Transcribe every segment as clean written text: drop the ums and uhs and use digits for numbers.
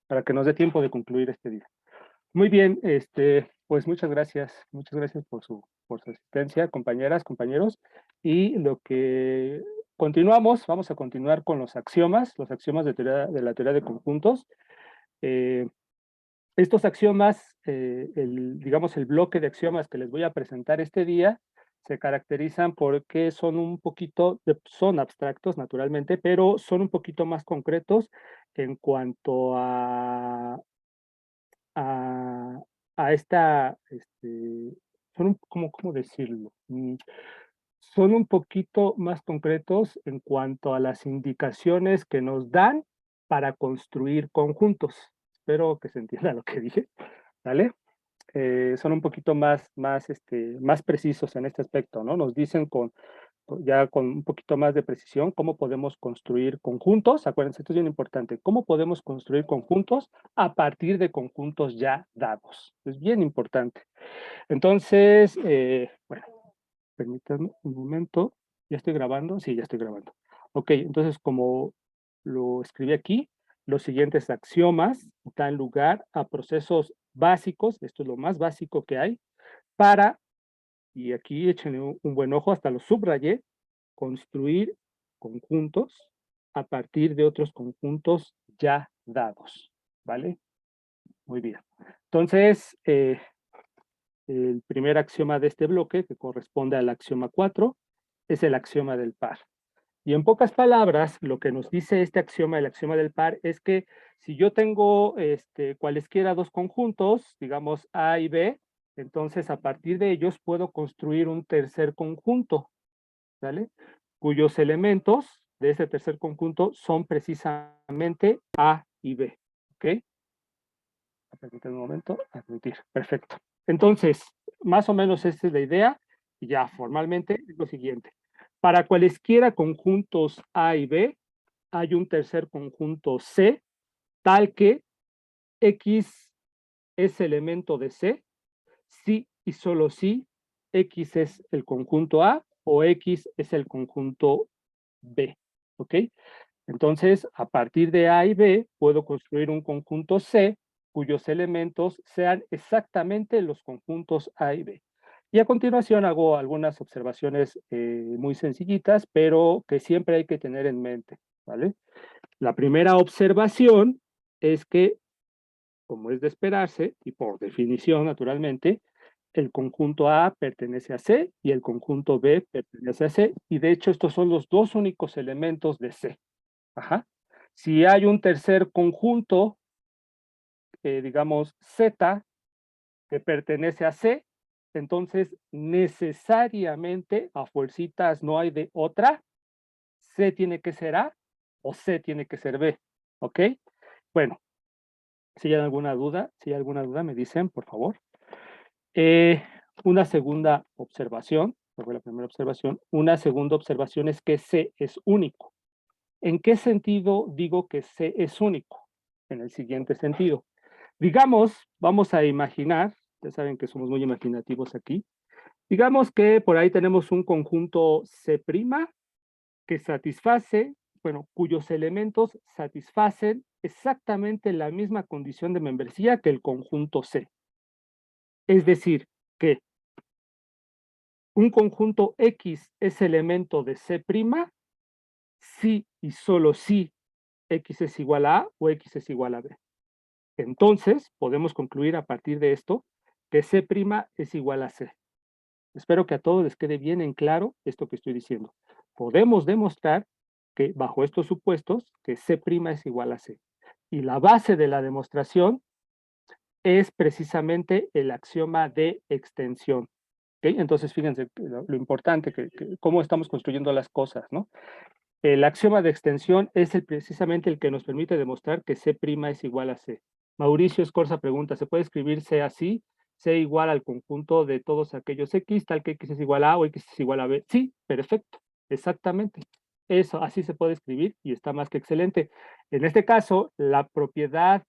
para que nos dé tiempo de concluir este día. Muy bien, pues muchas gracias por su asistencia, compañeras, compañeros. Y lo que continuamos, vamos a continuar con los axiomas de la teoría de conjuntos. Eh, Estos axiomas, digamos, el bloque de axiomas que les voy a presentar este día, se caracterizan porque son un poquito, son abstractos naturalmente, pero son un poquito más concretos en cuanto a, a esta, son un, ¿cómo decirlo? Son un poquito más concretos en cuanto a las indicaciones que nos dan para construir conjuntos. Espero que se entienda lo que dije, ¿vale? Son un poquito más precisos en este aspecto, ¿no? Nos dicen ya con un poquito más de precisión cómo podemos construir conjuntos. Acuérdense, esto es bien importante. ¿Cómo podemos construir conjuntos a partir de conjuntos ya dados? Es bien importante. Entonces, bueno, permítanme un momento. ¿Ya estoy grabando? Sí, ya estoy grabando. Ok, entonces como lo escribí aquí, los siguientes axiomas dan lugar a procesos básicos, esto es lo más básico que hay, para, y aquí échenle un buen ojo, hasta lo subrayé, construir conjuntos a partir de otros conjuntos ya dados, ¿vale? Muy bien. Entonces, el primer axioma de este bloque, que corresponde al axioma 4, es el axioma del par. Y en pocas palabras, lo que nos dice este axioma, el axioma del par, es que si yo tengo cualesquiera dos conjuntos, digamos A y B, entonces a partir de ellos puedo construir un tercer conjunto, ¿vale? Cuyos elementos de ese tercer conjunto son precisamente A y B, ¿ok? Permítanme un momento, admitir, perfecto. Entonces, más o menos esta es la idea, y ya formalmente es lo siguiente. Para cualesquiera conjuntos A y B, hay un tercer conjunto C, tal que X es elemento de C, si y solo si X es el conjunto A o X es el conjunto B, ¿ok? Entonces, a partir de A y B, puedo construir un conjunto C cuyos elementos sean exactamente los conjuntos A y B. Y a continuación hago algunas observaciones muy sencillitas, pero que siempre hay que tener en mente, ¿vale? La primera observación es que, como es de esperarse, y por definición, naturalmente, el conjunto A pertenece a C y el conjunto B pertenece a C, y de hecho estos son los dos únicos elementos de C. Ajá. Si hay un tercer conjunto, digamos Z, que pertenece a C, entonces necesariamente, a fuercitas no hay de otra, C tiene que ser A o C tiene que ser B, ¿ok? Bueno, si hay alguna duda me dicen, por favor. Eh, una segunda observación, esta fue la primera observación, una segunda observación es que C es único. ¿En qué sentido digo que C es único? En el siguiente sentido. Digamos, vamos a imaginar, ya saben que somos muy imaginativos aquí, digamos que por ahí tenemos un conjunto C' que satisface, bueno, cuyos elementos satisfacen exactamente la misma condición de membresía que el conjunto C. Es decir, que un conjunto X es elemento de C' si y solo si X es igual a A o X es igual a B. Entonces, podemos concluir a partir de esto que C' es igual a C. Espero que a todos les quede bien en claro esto que estoy diciendo. Podemos demostrar que bajo estos supuestos que C' es igual a C. Y la base de la demostración es precisamente el axioma de extensión. ¿Okay? Entonces, fíjense lo importante, cómo estamos construyendo las cosas, ¿no? El axioma de extensión es precisamente el que nos permite demostrar que C' es igual a C. Mauricio Escorza pregunta, ¿se puede escribir C así? C igual al conjunto de todos aquellos X, tal que X es igual a A o X es igual a B. Sí, perfecto, exactamente. Eso, así se puede escribir y está más que excelente. En este caso, la propiedad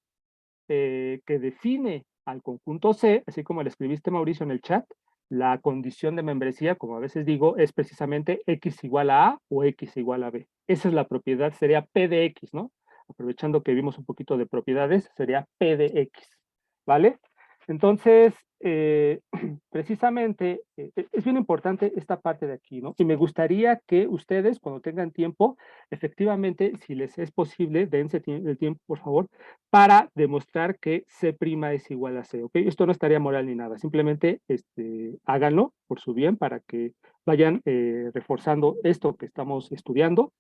que define al conjunto C, así como le escribiste Mauricio en el chat, la condición de membresía, como a veces digo, es precisamente X igual a A o X igual a B. Esa es la propiedad, sería P de X, ¿no? aprovechando que vimos un poquito de propiedades, sería P de X, ¿vale? Entonces, precisamente, es bien importante esta parte de aquí, ¿no? Y me gustaría que ustedes, cuando tengan tiempo, efectivamente, si les es posible, dense el tiempo, por favor, para demostrar que C' es igual a C, ¿ok? Esto no estaría moral ni nada, simplemente háganlo por su bien para que vayan reforzando esto que estamos estudiando,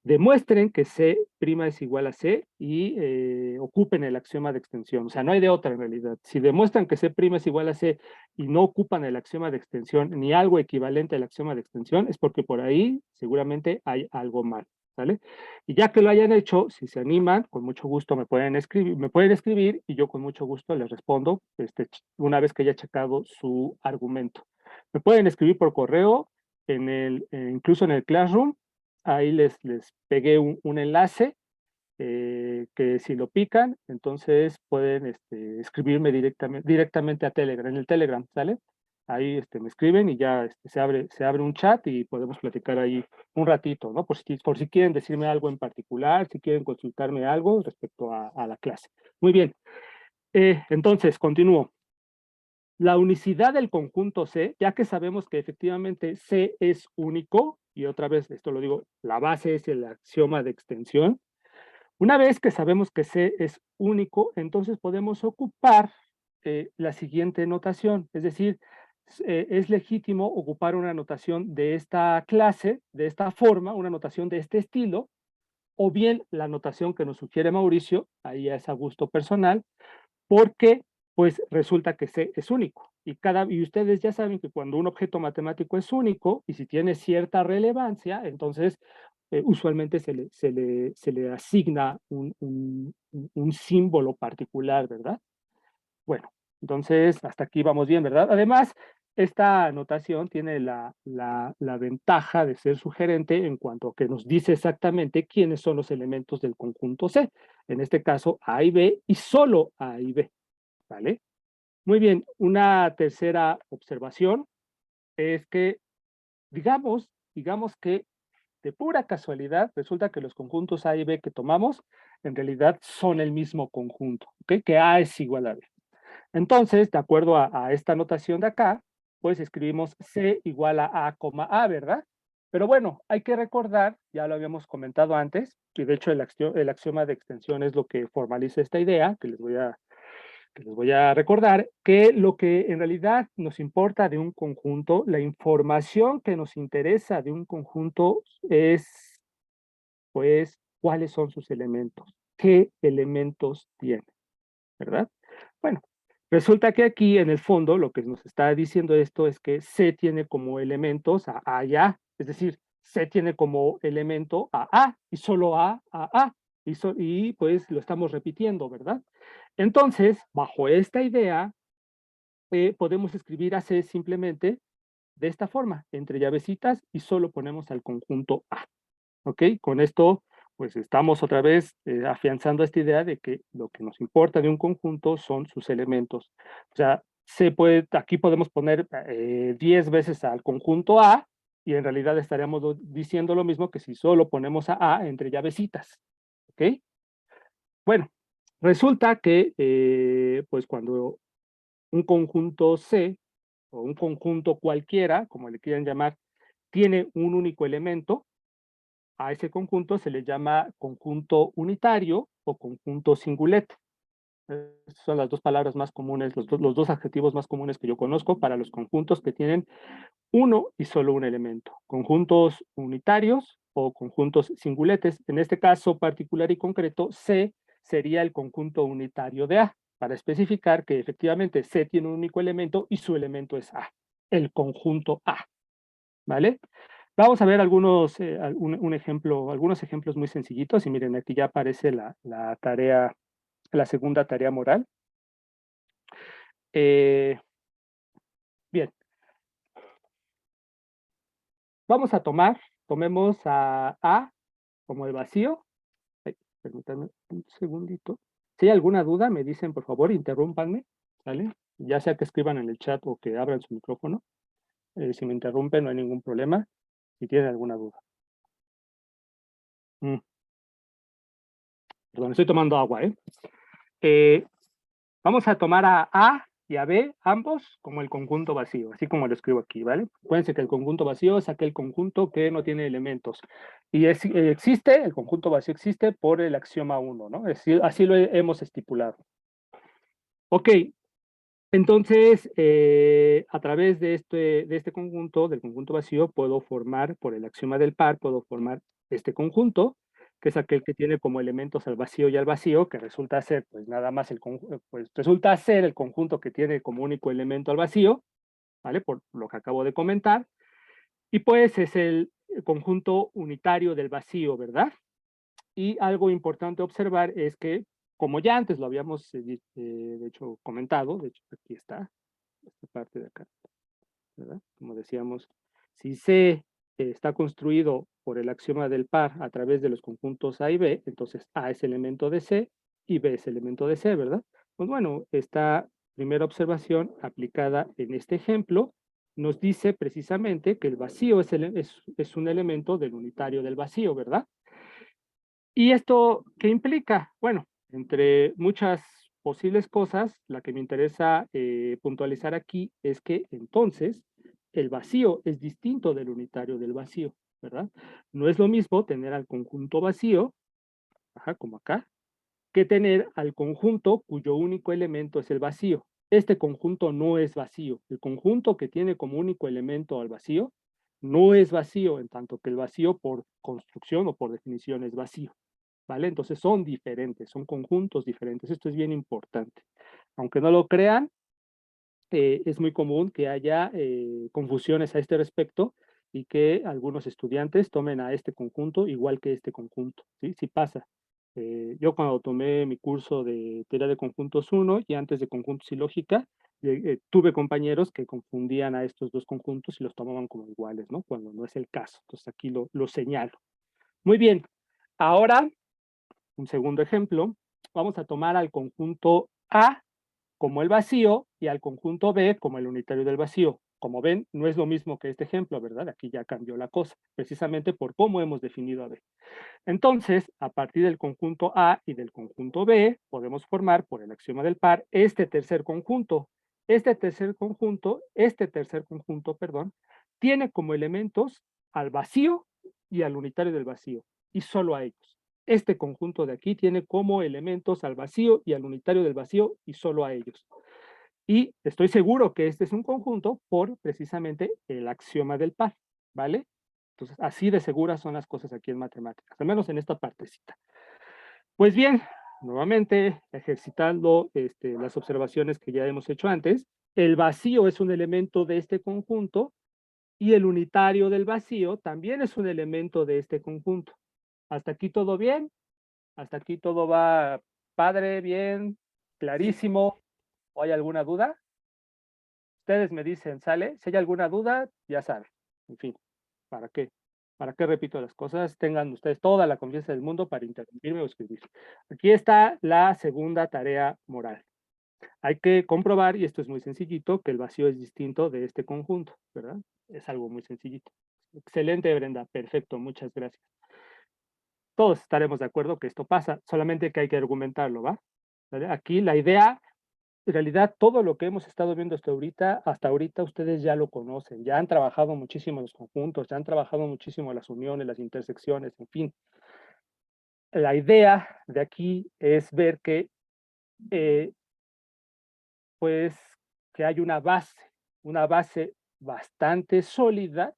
demuestren que C' es igual a C y ocupen el axioma de extensión. O sea, no hay de otra en realidad. Si demuestran que C' es igual a C y no ocupan el axioma de extensión ni algo equivalente al axioma de extensión, es porque por ahí seguramente hay algo mal, ¿vale? Y ya que lo hayan hecho, si se animan, con mucho gusto me pueden escribir y yo con mucho gusto les respondo una vez que haya checado su argumento. Me pueden escribir por correo, incluso en el Classroom, ahí les pegué un enlace que si lo pican, entonces pueden escribirme directamente a Telegram, en el Telegram, ¿sale? Ahí me escriben y ya se abre un chat y podemos platicar ahí un ratito, ¿no? Por si quieren decirme algo en particular, si quieren consultarme algo respecto a la clase. Muy bien. Entonces, continúo. La unicidad del conjunto C, ya que sabemos que efectivamente C es único, y otra vez esto lo digo, la base es el axioma de extensión. Una vez que sabemos que C es único, entonces podemos ocupar la siguiente notación, es decir, es legítimo ocupar una notación de esta clase, de esta forma, una notación de este estilo, o bien la notación que nos sugiere Mauricio, ahí ya es a gusto personal, porque pues resulta que C es único. Y ustedes ya saben que cuando un objeto matemático es único y si tiene cierta relevancia, entonces usualmente se le asigna un símbolo particular, ¿verdad? Bueno, entonces hasta aquí vamos bien, ¿verdad? Además, esta notación tiene la ventaja de ser sugerente en cuanto a que nos dice exactamente quiénes son los elementos del conjunto C. En este caso, A y B y solo A y B, ¿vale? Muy bien, una tercera observación es que, digamos que de pura casualidad, resulta que los conjuntos A y B que tomamos en realidad son el mismo conjunto, ¿ok? Que A es igual a B. Entonces, de acuerdo a esta notación de acá, pues escribimos C igual a A, ¿verdad? Pero bueno, hay que recordar, ya lo habíamos comentado antes, y de hecho el axioma de extensión es lo que formaliza esta idea, que les voy a recordar, que lo que en realidad nos importa de un conjunto, la información que nos interesa de un conjunto es, pues, cuáles son sus elementos, qué elementos tiene, ¿verdad? Bueno, resulta que aquí en el fondo lo que nos está diciendo esto es que C tiene como elementos a y A, es decir, C tiene como elemento a y solo A, y pues lo estamos repitiendo, ¿verdad? Entonces, bajo esta idea, podemos escribir a C simplemente de esta forma, entre llavecitas, y solo ponemos al conjunto A. ¿Ok? Con esto, pues estamos otra vez afianzando esta idea de que lo que nos importa de un conjunto son sus elementos. O sea, aquí podemos poner 10 veces al conjunto A y en realidad estaríamos diciendo lo mismo que si solo ponemos a entre llavecitas. ¿Ok? Bueno, resulta que pues cuando un conjunto C o un conjunto cualquiera, como le quieran llamar, tiene un único elemento, a ese conjunto se le llama conjunto unitario o conjunto singulete. Son las dos palabras más comunes, los dos adjetivos más comunes que yo conozco para los conjuntos que tienen uno y solo un elemento. Conjuntos unitarios o conjuntos singuletes. En este caso particular y concreto, C sería el conjunto unitario de A, para especificar que efectivamente C tiene un único elemento y su elemento es A, el conjunto A, ¿vale? Vamos a ver algunos ejemplos muy sencillitos y miren, aquí ya aparece la segunda tarea moral. Bien, vamos a tomemos a como el vacío. Ay, permítanme un segundito. Si hay alguna duda, me dicen, por favor, interrúmpanme, ¿vale? Ya sea que escriban en el chat o que abran su micrófono. Si me interrumpen, no hay ningún problema. Si tienen alguna duda. Mm, Perdón, estoy tomando agua, ¿eh? Vamos a tomar a A y a B, ambos, como el conjunto vacío, así como lo escribo aquí, ¿vale? Acuérdense que el conjunto vacío es aquel conjunto que no tiene elementos. Y existe, el conjunto vacío existe por el axioma 1, ¿no? Así lo hemos estipulado. Ok, entonces, a través de este conjunto, del conjunto vacío, puedo formar, por el axioma del par, puedo formar este conjunto, que es aquel que tiene como elementos al vacío y al vacío, que resulta ser, pues nada más pues resulta ser el conjunto que tiene como único elemento al vacío, ¿vale? Por lo que acabo de comentar. Y pues es el conjunto unitario del vacío, ¿verdad? Y algo importante observar es que, como ya antes lo habíamos, de hecho, comentado, de hecho, aquí está, esta parte de acá, ¿verdad? Como decíamos, si C está construido por el axioma del par a través de los conjuntos A y B, entonces A es elemento de C y B es elemento de C, ¿verdad? Pues bueno, esta primera observación aplicada en este ejemplo nos dice precisamente que el vacío es un elemento del unitario del vacío, ¿verdad? ¿Y esto qué implica? Bueno, entre muchas posibles cosas, la que me interesa puntualizar aquí es que entonces el vacío es distinto del unitario del vacío, ¿verdad? No es lo mismo tener al conjunto vacío, ajá, como acá, que tener al conjunto cuyo único elemento es el vacío. Este conjunto no es vacío. El conjunto que tiene como único elemento al vacío no es vacío, en tanto que el vacío por construcción o por definición es vacío. ¿Vale? Entonces son diferentes, son conjuntos diferentes. Esto es bien importante. Aunque no lo crean, es muy común que haya confusiones a este respecto y que algunos estudiantes tomen a este conjunto igual que este conjunto. Sí, sí pasa. Yo cuando tomé mi curso de teoría de conjuntos 1 y antes de conjuntos y lógica, tuve compañeros que confundían a estos dos conjuntos y los tomaban como iguales, ¿no? Cuando no es el caso. Entonces aquí lo señalo. Muy bien. Ahora un segundo ejemplo, vamos a tomar al conjunto A como el vacío y al conjunto B como el unitario del vacío. Como ven, no es lo mismo que este ejemplo, ¿verdad? Aquí ya cambió la cosa, precisamente por cómo hemos definido a B. Entonces, a partir del conjunto A y del conjunto B, podemos formar, por el axioma del par, este tercer conjunto. Este tercer conjunto, perdón, tiene como elementos al vacío y al unitario del vacío, y solo a ellos. Este conjunto de aquí tiene como elementos al vacío y al unitario del vacío y solo a ellos. Y estoy seguro que este es un conjunto por precisamente el axioma del par, ¿vale? Entonces, así de seguras son las cosas aquí en matemáticas, al menos en esta partecita. Pues bien, nuevamente, ejercitando las observaciones que ya hemos hecho antes, el vacío es un elemento de este conjunto y el unitario del vacío también es un elemento de este conjunto. ¿Hasta aquí todo bien? ¿Hasta aquí todo va padre, bien, clarísimo? ¿O hay alguna duda? Ustedes me dicen, ¿sale? Si hay alguna duda, ya saben. En fin, ¿para qué? ¿Para qué repito las cosas? Tengan ustedes toda la confianza del mundo para interrumpirme o escribir. Aquí está la segunda tarea moral. Hay que comprobar, y esto es muy sencillito, que el vacío es distinto de este conjunto, ¿verdad? Es algo muy sencillito. Excelente, Brenda. Perfecto, muchas gracias. Todos estaremos de acuerdo que esto pasa, solamente que hay que argumentarlo, ¿va? ¿Vale? Aquí la idea, en realidad, todo lo que hemos estado viendo hasta ahorita, ustedes ya lo conocen, ya han trabajado muchísimo los conjuntos, ya han trabajado muchísimo las uniones, las intersecciones, en fin. La idea de aquí es ver que, pues, que hay una base bastante sólida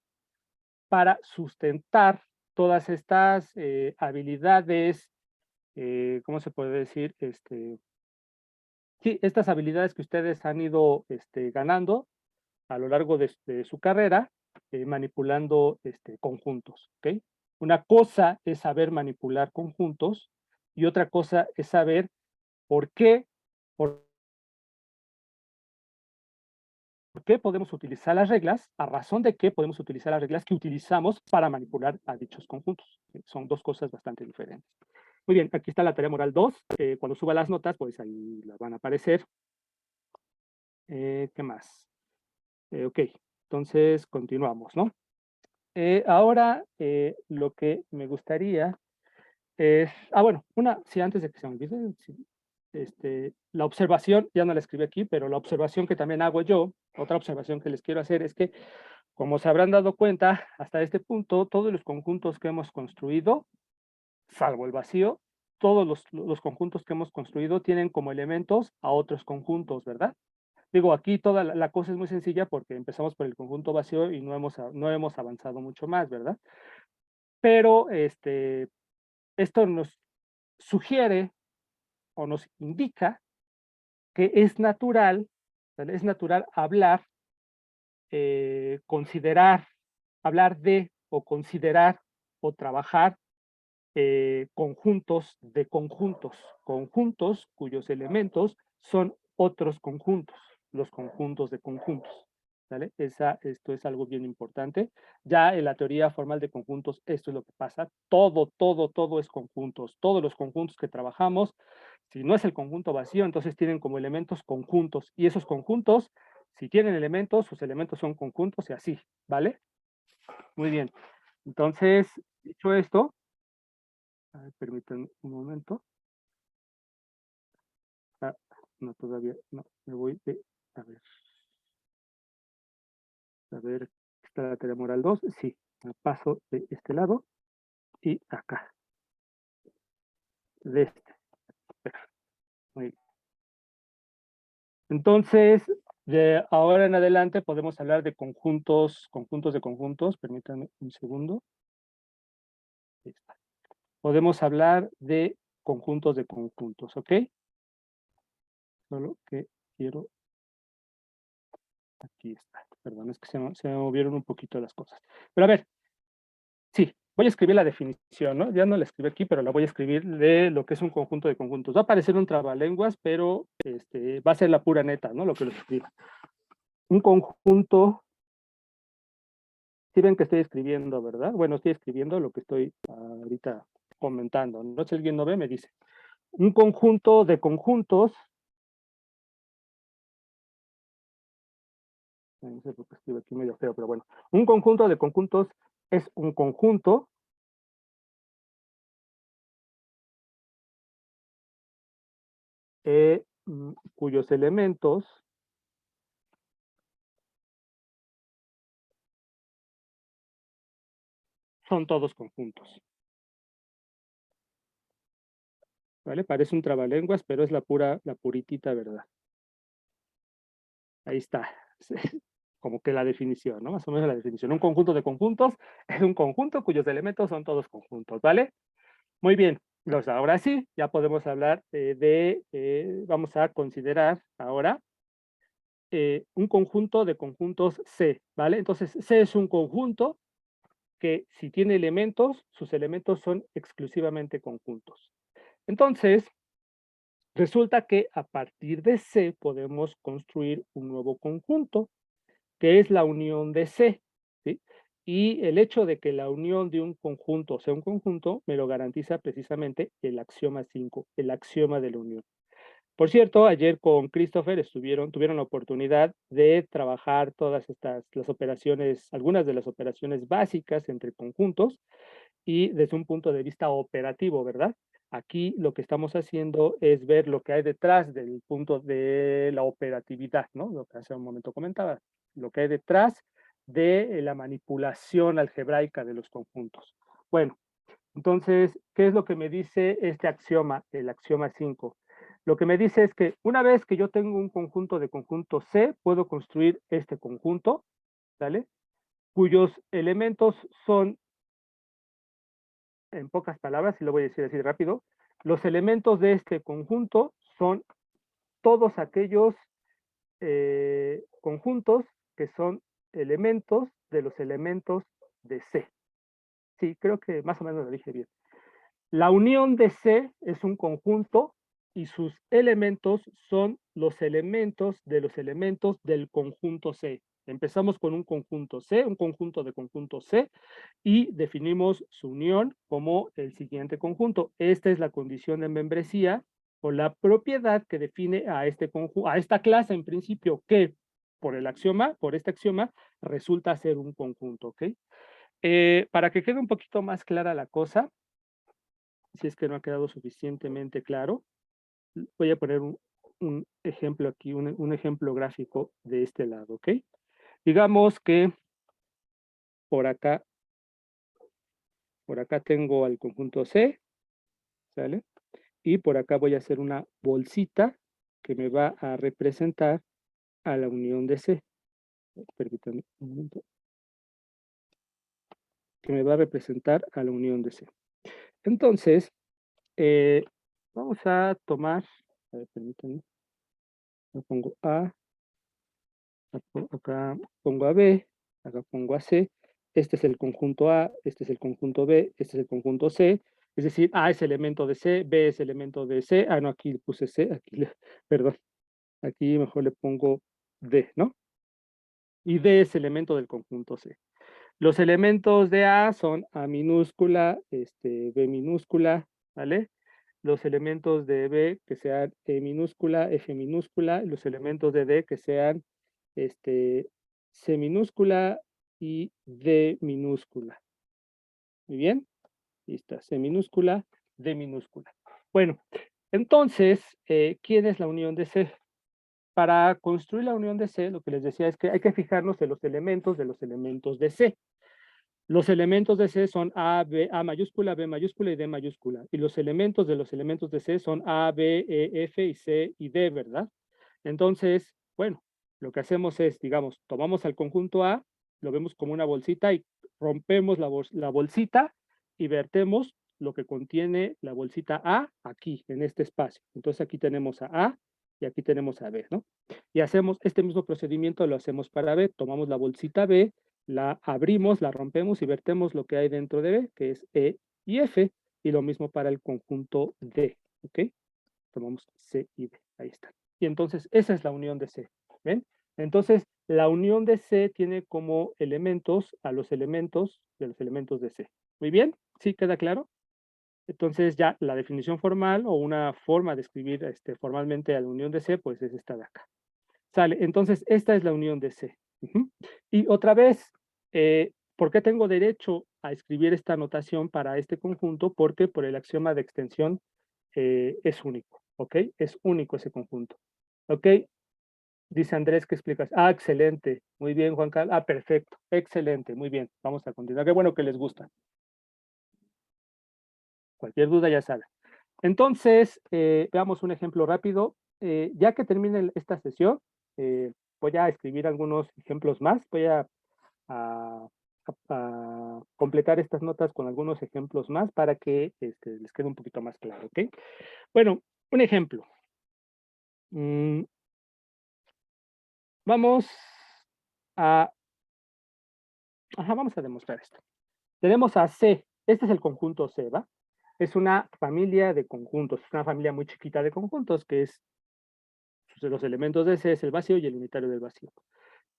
para sustentar todas estas habilidades, ¿cómo se puede decir? Sí, estas habilidades que ustedes han ido ganando a lo largo de su carrera, manipulando conjuntos, ¿ok? Una cosa es saber manipular conjuntos y otra cosa es saber por qué, por qué podemos utilizar las reglas, a razón de qué podemos utilizar las reglas que utilizamos para manipular a dichos conjuntos. Son dos cosas bastante diferentes. Muy bien, aquí está la tarea moral 2. Cuando suba las notas, pues ahí las van a aparecer. ¿Qué más? Ok, entonces continuamos, ¿no? Ahora, lo que me gustaría es, bueno, sí, antes de que se me olvide, sí, la observación, ya no la escribí aquí, pero la observación que también hago yo, otra observación que les quiero hacer es que, como se habrán dado cuenta, hasta este punto, todos los conjuntos que hemos construido, salvo el vacío, todos los conjuntos que hemos construido tienen como elementos a otros conjuntos, ¿verdad? Digo, aquí toda la cosa es muy sencilla porque empezamos por el conjunto vacío y no hemos avanzado mucho más, ¿verdad? Pero esto nos sugiere o nos indica que es natural hablar, considerar, hablar de o considerar o trabajar conjuntos cuyos elementos son otros conjuntos, los conjuntos de conjuntos. ¿Vale? Esto es algo bien importante. Ya en la teoría formal de conjuntos, esto es lo que pasa. Todo es conjuntos. Todos los conjuntos que trabajamos, si no es el conjunto vacío, entonces tienen como elementos conjuntos. Y esos conjuntos, si tienen elementos, sus elementos son conjuntos y así, ¿vale? Muy bien. Entonces, dicho esto, a ver, permítanme un momento. No, todavía no. Me voy de. A ver, está la tarea moral 2. Sí, me paso de este lado y acá. De este. Muy bien. Entonces, de ahora en adelante podemos hablar de conjuntos de conjuntos. Permítanme un segundo. Ahí está. Podemos hablar de conjuntos de conjuntos, ¿ok? Solo que quiero. Aquí está. Perdón, es que se me movieron un poquito las cosas. Pero a ver, sí, voy a escribir la definición, ¿no? Ya no la escribí aquí, pero la voy a escribir de lo que es un conjunto de conjuntos. Va a parecer un trabalenguas, pero va a ser la pura neta, ¿no? Lo que lo escriba. Un conjunto, si ven que estoy escribiendo, ¿verdad? Bueno, estoy escribiendo lo que estoy ahorita comentando, ¿no? Si alguien no ve, me dice. Un conjunto de conjuntos, no sé por qué escribo aquí medio feo, pero bueno. Un conjunto de conjuntos es un conjunto cuyos elementos son todos conjuntos. ¿Vale? Parece un trabalenguas, pero es la puritita verdad. Ahí está. Como que la definición, ¿no? Más o menos la definición. Un conjunto de conjuntos es un conjunto cuyos elementos son todos conjuntos, ¿vale? Muy bien. Ahora sí, ya podemos hablar vamos a considerar ahora un conjunto de conjuntos C, ¿vale? Entonces, C es un conjunto que si tiene elementos, sus elementos son exclusivamente conjuntos. Entonces, resulta que a partir de C podemos construir un nuevo conjunto, que es la unión de C, ¿sí? Y el hecho de que la unión de un conjunto sea un conjunto me lo garantiza precisamente el axioma 5, el axioma de la unión. Por cierto, ayer con Christopher tuvieron la oportunidad de trabajar las operaciones, algunas de las operaciones básicas entre conjuntos y desde un punto de vista operativo, ¿verdad? Aquí lo que estamos haciendo es ver lo que hay detrás del punto de la operatividad, ¿no? Lo que hace un momento comentaba, lo que hay detrás de la manipulación algebraica de los conjuntos. Bueno, entonces, ¿qué es lo que me dice este axioma, el axioma 5? Lo que me dice es que una vez que yo tengo un conjunto de conjuntos C, puedo construir este conjunto, ¿vale? Cuyos elementos son, en pocas palabras, y lo voy a decir así rápido, los elementos de este conjunto son todos aquellos conjuntos que son elementos de los elementos de C. Sí, creo que más o menos lo dije bien. La unión de C es un conjunto y sus elementos son los elementos de los elementos del conjunto C. Empezamos con un conjunto C, un conjunto de conjunto C, y definimos su unión como el siguiente conjunto. Esta es la condición de membresía o la propiedad que define a esta clase en principio que por este axioma, resulta ser un conjunto, ¿ok? Para que quede un poquito más clara la cosa, si es que no ha quedado suficientemente claro, voy a poner un ejemplo aquí, un ejemplo gráfico de este lado, ¿ok? Digamos que por acá, por acá tengo al conjunto C, ¿sale? Y por acá voy a hacer una bolsita que me va a representar a la unión de C. Permítanme un momento. Que me va a representar a la unión de C. Entonces, eh, vamos a tomar, a ver, permítanme, yo pongo A, acá pongo a B, acá pongo a C, este es el conjunto A, este es el conjunto B, este es el conjunto C, es decir, A es elemento de C, B es elemento de C, no, aquí puse C, perdón, aquí mejor le pongo D, ¿no? Y D es elemento del conjunto C. Los elementos de A son A minúscula, B minúscula, ¿vale? Los elementos de B que sean E minúscula, F minúscula, los elementos de D que sean C minúscula y D minúscula. Muy bien, ahí está, C minúscula, D minúscula. Bueno, entonces, ¿quién es la unión de C? Para construir la unión de C, lo que les decía es que hay que fijarnos en los elementos de C. Los elementos de C son A, B, A mayúscula, B mayúscula y D mayúscula. Y los elementos de C son A, B, E, F y C y D, ¿verdad? Entonces, bueno, lo que hacemos es, digamos, tomamos al conjunto A, lo vemos como una bolsita y rompemos la bolsita y vertemos lo que contiene la bolsita A aquí, en este espacio. Entonces aquí tenemos a y aquí tenemos a B, ¿no? Y hacemos este mismo procedimiento, lo hacemos para B, tomamos la bolsita B, la abrimos, la rompemos y vertemos lo que hay dentro de B, que es E y F, y lo mismo para el conjunto D, ¿ok? Tomamos C y D, ahí está. Y entonces esa es la unión de C, ¿ven? Entonces la unión de C tiene como elementos a los elementos de C. Muy bien, ¿sí queda claro? Entonces ya la definición formal o una forma de escribir formalmente a la unión de C, pues es esta de acá. Sale, entonces esta es la unión de C. Y otra vez, ¿por qué tengo derecho a escribir esta notación para este conjunto? Porque por el axioma de extensión es único, ¿ok? Es único ese conjunto, ¿ok? Dice Andrés que explicas. Excelente. Muy bien, Juan Carlos. Perfecto. Excelente. Muy bien. Vamos a continuar. Qué bueno que les gusta. Cualquier duda ya saben. Entonces, veamos un ejemplo rápido. Ya que termine esta sesión, voy a escribir algunos ejemplos más. Voy a completar estas notas con algunos ejemplos más para que les quede un poquito más claro, ¿ok? Bueno, un ejemplo. Vamos a, vamos a demostrar esto. Tenemos a C, este es el conjunto C, ¿va? Es una familia de conjuntos, es una familia muy chiquita de conjuntos que es, los elementos de C es el vacío y el unitario del vacío.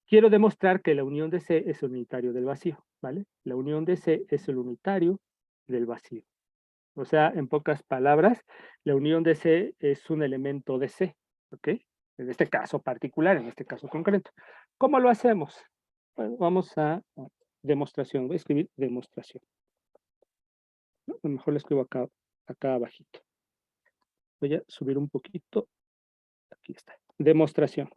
Quiero demostrar que la unión de C es el unitario del vacío, ¿vale? La unión de C es el unitario del vacío. O sea, en pocas palabras, la unión de C es un elemento de C, ¿ok? En este caso particular, en este caso concreto. ¿Cómo lo hacemos? Bueno, vamos a demostración. Voy a escribir demostración. ¿No? A lo mejor lo escribo acá abajito. Voy a subir un poquito. Aquí está. Demostración.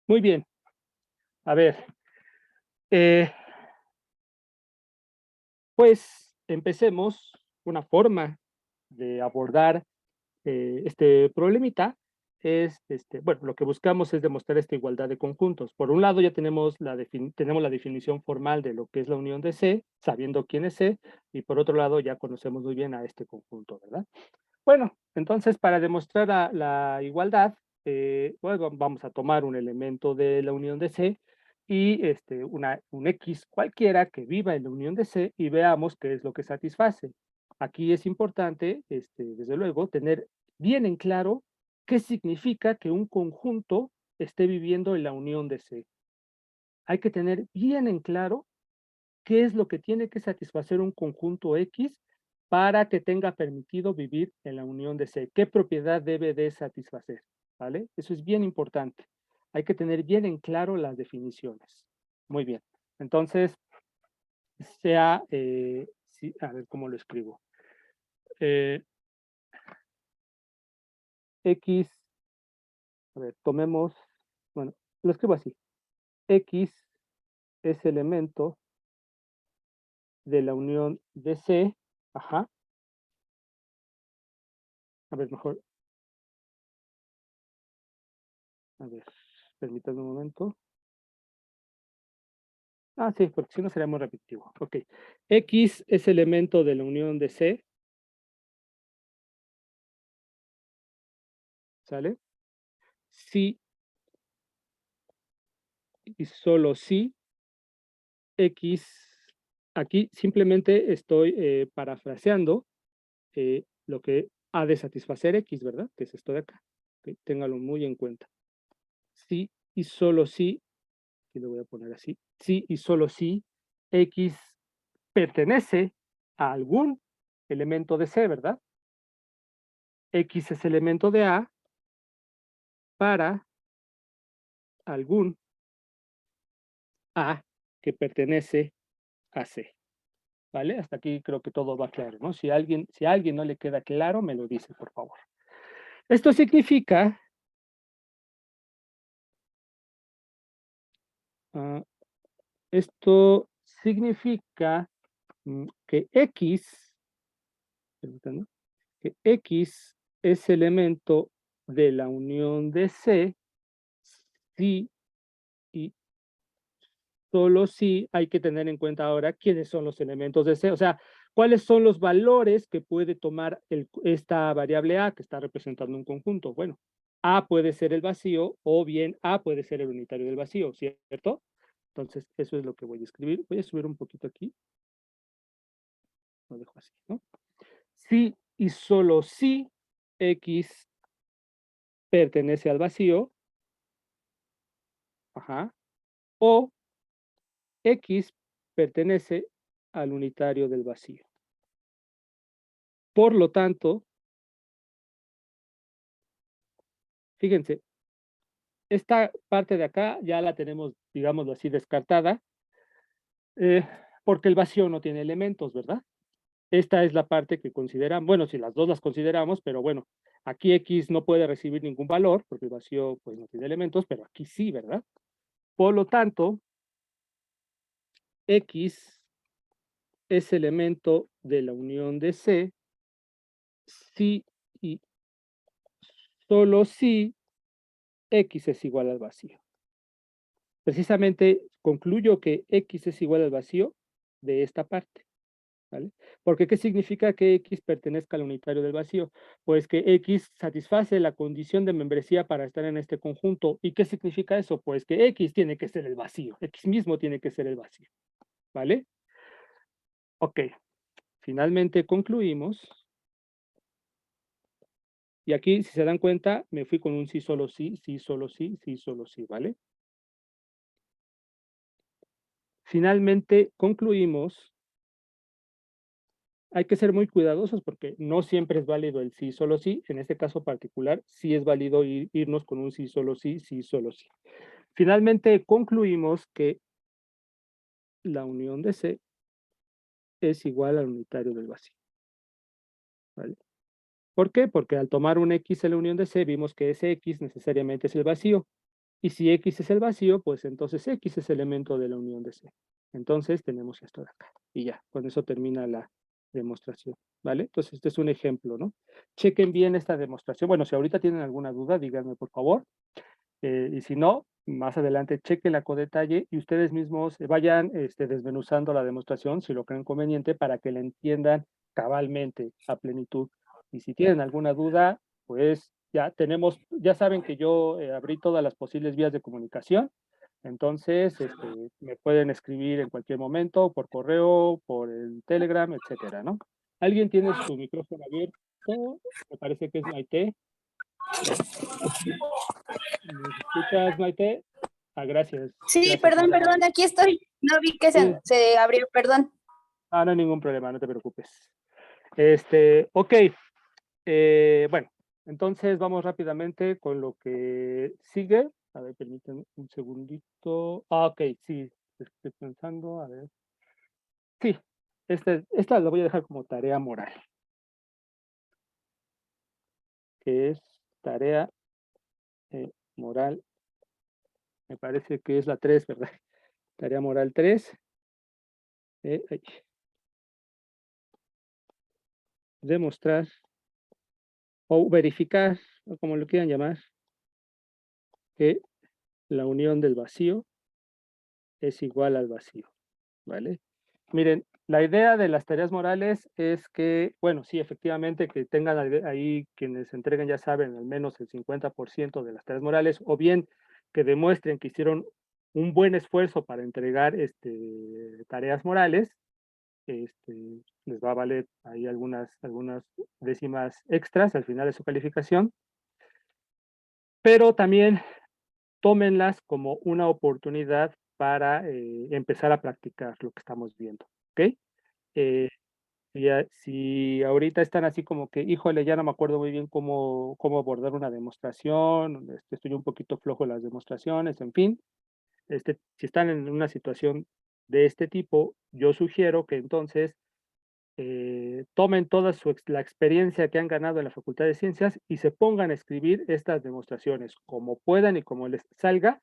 Muy bien. A ver. Pues empecemos. Una forma de abordar este problemita es, bueno, lo que buscamos es demostrar esta igualdad de conjuntos. Por un lado ya tenemos tenemos la definición formal de lo que es la unión de C, sabiendo quién es C, y por otro lado ya conocemos muy bien a este conjunto, ¿verdad? Bueno, entonces para demostrar la igualdad, bueno, vamos a tomar un elemento de la unión de C y un X cualquiera que viva en la unión de C y veamos qué es lo que satisface. Aquí es importante, desde luego, tener bien en claro qué significa que un conjunto esté viviendo en la unión de C. Hay que tener bien en claro qué es lo que tiene que satisfacer un conjunto X para que tenga permitido vivir en la unión de C. ¿Qué propiedad debe de satisfacer? ¿Vale? Eso es bien importante. Hay que tener bien en claro las definiciones. Muy bien. Entonces, sea, sí, a ver cómo lo escribo. Eh, X, a ver, tomemos, bueno, lo escribo así. X es elemento de la unión de C, ajá, a ver, mejor, a ver, permítanme un momento. Ah, sí, porque si no sería muy repetitivo. Ok. X es elemento de la unión de C, ¿sale? Si y solo si X, aquí simplemente estoy parafraseando lo que ha de satisfacer X, ¿verdad? Que es esto de acá. Ok, téngalo muy en cuenta. Si y solo si, y lo voy a poner así, si y solo si X pertenece a algún elemento de C, ¿verdad? X es elemento de A para algún A que pertenece a C. ¿Vale? Hasta aquí creo que todo va claro, ¿no? Si a alguien no le queda claro, me lo dice, por favor. Esto significa, uh, esto significa que X, permítanme, que X es elemento de la unión de C si y solo si hay que tener en cuenta ahora quiénes son los elementos de C, o sea, cuáles son los valores que puede tomar esta variable A que está representando un conjunto. Bueno, A puede ser el vacío o bien A puede ser el unitario del vacío, ¿cierto? Entonces, eso es lo que voy a escribir. Voy a subir un poquito aquí. Lo dejo así, ¿no? Si y solo si X pertenece al vacío, ajá, o X pertenece al unitario del vacío. Por lo tanto, fíjense, esta parte de acá ya la tenemos, digámoslo así, descartada, eh, porque el vacío no tiene elementos, ¿verdad? Esta es la parte que consideran, bueno, si las dos las consideramos, pero bueno, aquí X no puede recibir ningún valor, porque el vacío pues no tiene elementos, pero aquí sí, ¿verdad? Por lo tanto, X es elemento de la unión de C si y solo si X es igual al vacío. Precisamente concluyo que X es igual al vacío de esta parte, ¿vale? Porque ¿qué significa que X pertenezca al unitario del vacío? Pues que X satisface la condición de membresía para estar en este conjunto. ¿Y qué significa eso? Pues que X tiene que ser el vacío, X mismo tiene que ser el vacío, ¿vale? Ok, finalmente concluimos. Y aquí, si se dan cuenta, me fui con un sí, solo sí, sí, solo sí, sí, solo sí, ¿vale? Finalmente concluimos. Hay que ser muy cuidadosos porque no siempre es válido el sí, solo sí. En este caso particular, sí es válido irnos con un sí, solo sí, sí, solo sí. Finalmente concluimos que la unión de C es igual al unitario del vacío, ¿vale? ¿Por qué? Porque al tomar un X en la unión de C, vimos que ese X necesariamente es el vacío. Y si X es el vacío, pues entonces X es elemento de la unión de C. Entonces tenemos esto de acá. Y ya, con eso termina la demostración, ¿vale? Entonces este es un ejemplo, ¿no? Chequen bien esta demostración. Bueno, si ahorita tienen alguna duda, díganme por favor. Y si no, más adelante chequenla con detalle y ustedes mismos vayan desmenuzando la demostración si lo creen conveniente para que la entiendan cabalmente, a plenitud. Y si tienen alguna duda, pues ya tenemos, ya saben que yo abrí todas las posibles vías de comunicación, entonces me pueden escribir en cualquier momento, por correo, por el Telegram, etcétera, ¿no? ¿Alguien tiene su micrófono abierto? Me parece que es Maite. ¿Me escuchas, Maite? Ah, gracias, Sí, gracias, perdón, Maite. perdón, aquí estoy. No vi que Sí. se abrió, perdón. Ah, no hay ningún problema, no te preocupes. Ok, bueno, entonces vamos rápidamente con lo que sigue. A ver, permítanme un segundito. Ah, ok, sí, estoy pensando, a ver. Sí, esta la voy a dejar como tarea moral, que es tarea moral, me parece que es la 3, ¿verdad? Tarea moral 3, ay, demostrar o verificar, o como lo quieran llamar, que la unión del vacío es igual al vacío, ¿vale? Miren, la idea de las tareas morales es que, bueno, sí, efectivamente, que tengan ahí quienes entreguen, ya saben, al menos el 50% de las tareas morales, o bien que demuestren que hicieron un buen esfuerzo para entregar tareas morales, les va a valer ahí algunas décimas extras al final de su calificación, pero también tómenlas como una oportunidad para empezar a practicar lo que estamos viendo, ¿ok? Eh, si ahorita están así como que, híjole, ya no me acuerdo muy bien cómo abordar una demostración, estoy un poquito flojo en las demostraciones, en fin, si están en una situación de este tipo, yo sugiero que entonces tomen toda la experiencia que han ganado en la Facultad de Ciencias y se pongan a escribir estas demostraciones como puedan y como les salga,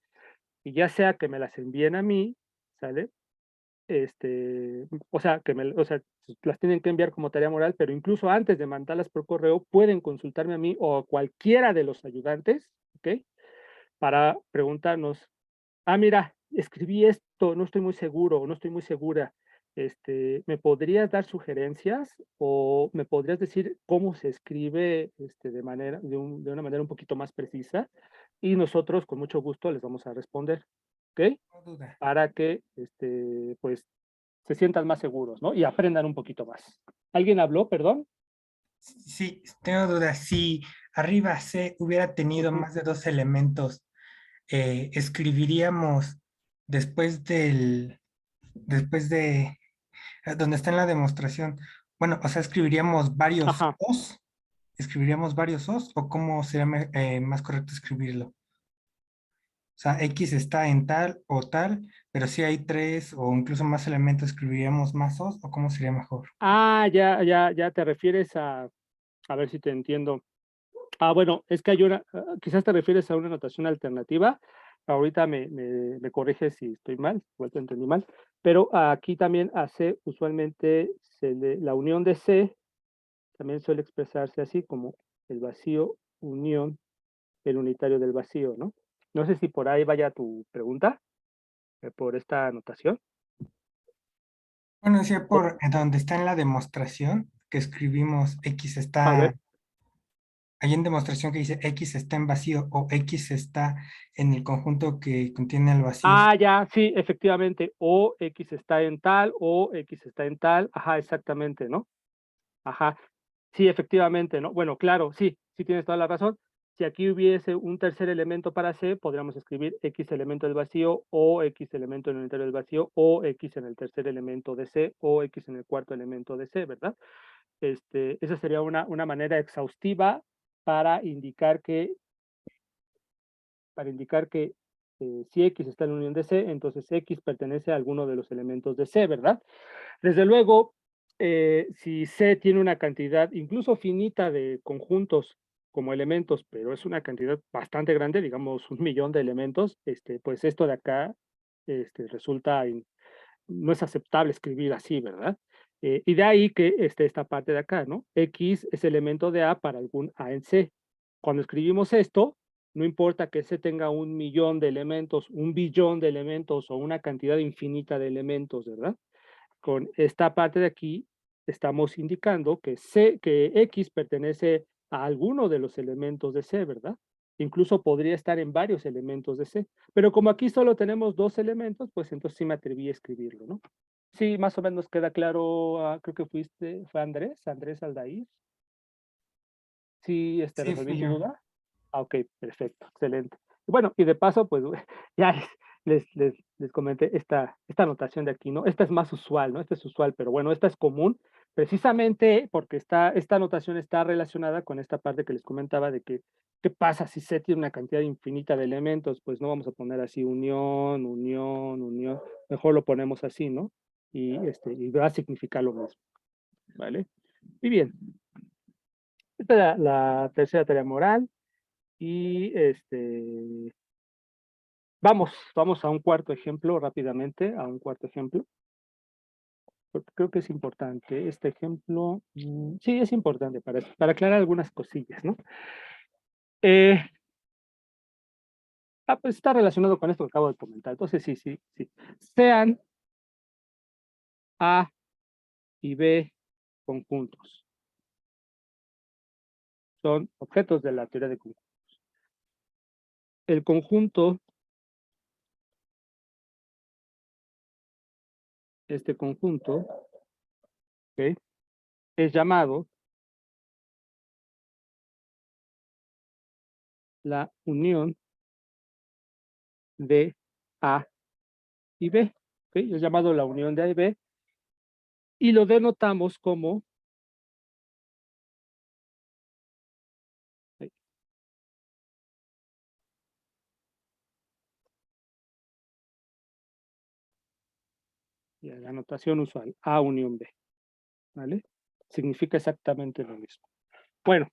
y ya sea que me las envíen a mí, ¿sale? O sea, o sea, las tienen que enviar como tarea moral, pero incluso antes de mandarlas por correo, pueden consultarme a mí o a cualquiera de los ayudantes, ¿ok? Para preguntarnos, mira, escribí esto, no estoy muy seguro, no estoy muy segura. ¿Me podrías dar sugerencias o me podrías decir cómo se escribe de una manera un poquito más precisa? Y nosotros con mucho gusto les vamos a responder, ¿ok? No duda. Para que pues se sientan más seguros, ¿no? Y aprendan un poquito más. ¿Alguien habló, perdón? Sí, tengo dudas. Si arriba C hubiera tenido Ujú. más de dos elementos, escribiríamos después después de, donde está en la demostración. Bueno, o sea, Ajá. escribiríamos varios os, o cómo sería más correcto escribirlo. O sea, X está en tal o tal, pero si hay tres o incluso más elementos, escribiríamos más os, o cómo sería mejor. Ya te refieres a ver si te entiendo. Bueno, es que hay quizás te refieres a una notación alternativa. Ahorita me corriges si estoy mal, igual te entendí mal, pero aquí también a C usualmente la unión de C también suele expresarse así como el vacío unión el unitario del vacío, ¿no? No sé si por ahí vaya tu pregunta, por esta anotación. Bueno, decía O- por donde está en la demostración que escribimos X a está, ver, hay en demostración que dice X está en vacío o X está en el conjunto que contiene el vacío. ya, sí, efectivamente, o X está en tal, o X está en tal, ajá, exactamente, ¿no? Ajá, sí, efectivamente, ¿no? Bueno, claro, sí, sí tienes toda la razón. Si aquí hubiese un tercer elemento para C, podríamos escribir X elemento del vacío, o X elemento en el unitario del vacío, o X en el tercer elemento de C, o X en el cuarto elemento de C, ¿verdad? Esa sería una manera exhaustiva para indicar que, si X está en la unión de C, entonces X pertenece a alguno de los elementos de C, ¿verdad? Desde luego, si C tiene una cantidad incluso finita de conjuntos como elementos, pero es una cantidad bastante grande, digamos 1 millón de elementos, pues esto de acá resulta no es aceptable escribir así, ¿verdad? Y de ahí que esta parte de acá, ¿no? X es elemento de A para algún A en C. Cuando escribimos esto, no importa que C tenga 1 millón de elementos, 1 billón de elementos o una cantidad infinita de elementos, ¿verdad? Con esta parte de aquí estamos indicando que X pertenece a alguno de los elementos de C, ¿verdad? Incluso podría estar en varios elementos de C. Pero como aquí solo tenemos 2 elementos, pues entonces sí me atreví a escribirlo, ¿no? Sí, más o menos queda claro, creo que fue Andrés Aldair. Sí, Sí, resolví fui tu yo. duda. Ok, perfecto, excelente. Bueno, y de paso, pues ya les comenté esta anotación de aquí, ¿no? Esta es más usual, ¿no? Esta es usual, pero bueno, esta es común, precisamente porque esta anotación está relacionada con esta parte que les comentaba de que, ¿qué pasa si C tiene una cantidad infinita de elementos? Pues no vamos a poner así unión, unión, unión, mejor lo ponemos así, ¿no? y va a significar lo mismo, ¿vale? Muy bien. Esta es la tercera tarea moral y vamos a un cuarto ejemplo rápidamente, a un cuarto ejemplo. Porque creo que es importante este ejemplo. Sí, es importante para aclarar algunas cosillas, ¿no? Eh, pues está relacionado con esto que acabo de comentar. Entonces, sí, sí, sí. Sean A y B conjuntos. Son objetos de la teoría de conjuntos. El conjunto, este conjunto, ¿ok?, es llamado la unión de A y B. ¿Ok? Es llamado la unión de A y B y lo denotamos como la anotación usual, A unión B, ¿vale? Significa exactamente lo mismo. Bueno,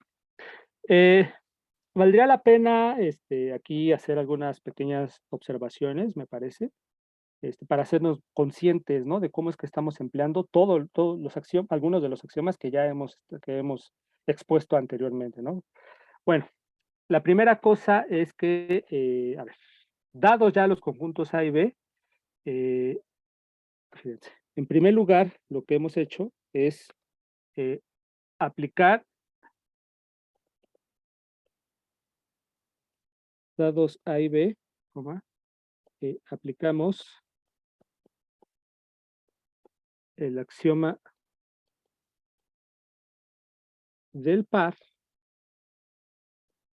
valdría la pena aquí hacer algunas pequeñas observaciones, me parece, para hacernos conscientes, ¿no?, de cómo es que estamos empleando todos los axiomas, algunos de los axiomas que ya hemos expuesto anteriormente, ¿no? Bueno, la primera cosa es que, a ver, dados ya los conjuntos A y B, eh, fíjense, en primer lugar, lo que hemos hecho es aplicar dados A y B, aplicamos el axioma del par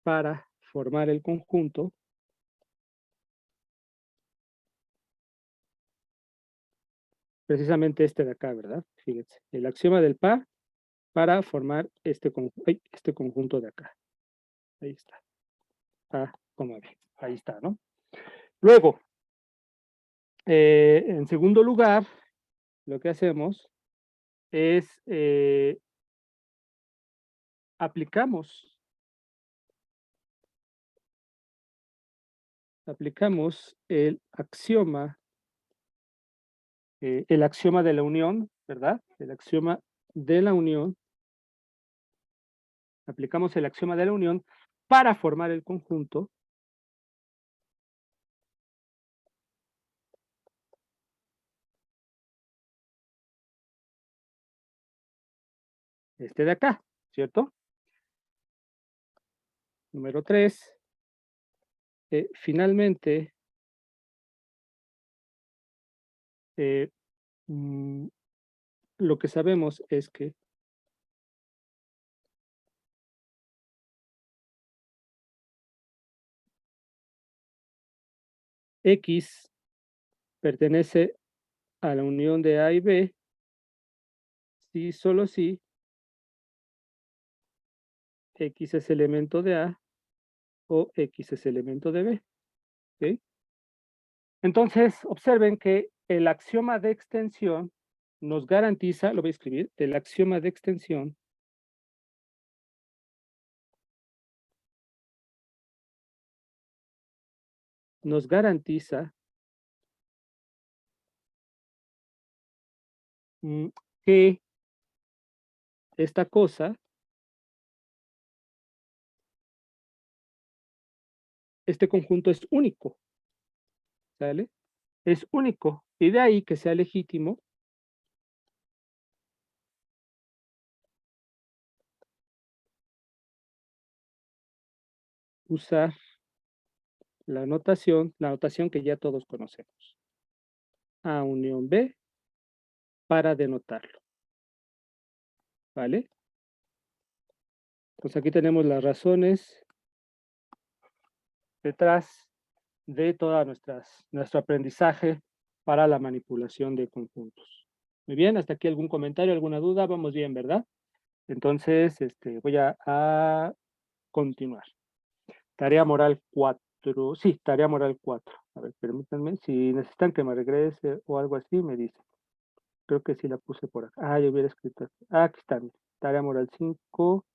para formar el conjunto precisamente este de acá, ¿verdad? Fíjense, el axioma del par para formar este conjunto de acá. Ahí está. A, B. Ahí está, ¿no? Luego, en segundo lugar, lo que hacemos es aplicamos el axioma de la unión, ¿verdad? El axioma de la unión, aplicamos el axioma de la unión para formar el conjunto de acá, ¿cierto? Número 3, finalmente, lo que sabemos es que X pertenece a la unión de A y B si solo si X es elemento de A o X es elemento de B. ¿Ok? Entonces, observen que el axioma de extensión nos garantiza, lo voy a escribir, el axioma de extensión nos garantiza que esta cosa, este conjunto es único, ¿sale? Es único, y de ahí que sea legítimo usar la notación que ya todos conocemos, A unión B, para denotarlo, ¿vale? Pues aquí tenemos las razones detrás de toda nuestro aprendizaje para la manipulación de conjuntos. Muy bien, hasta aquí algún comentario, alguna duda, vamos bien, ¿verdad? Entonces, voy a continuar. Tarea moral 4, sí, tarea moral 4. A ver, permítanme, si necesitan que me regrese o algo así, me dicen. Creo que sí la puse por acá. Ah, yo hubiera escrito aquí. Ah, aquí está. Mira. Tarea moral 5.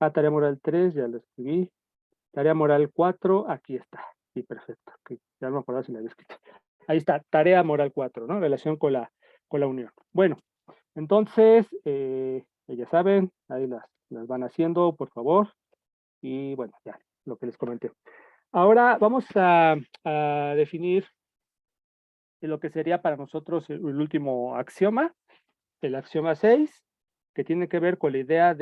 Ah, tarea moral 3, ya lo escribí. Tarea moral 4, aquí está. Sí, perfecto. Ok, ya no me acuerdo si la había escrito. Ahí está, tarea moral 4, ¿no? Relación con la unión. Bueno, entonces, ya saben, ahí las van haciendo, por favor. Y bueno, ya, lo que les comenté. Ahora vamos a definir lo que sería para nosotros el último axioma, el axioma 6, que tiene que ver con la idea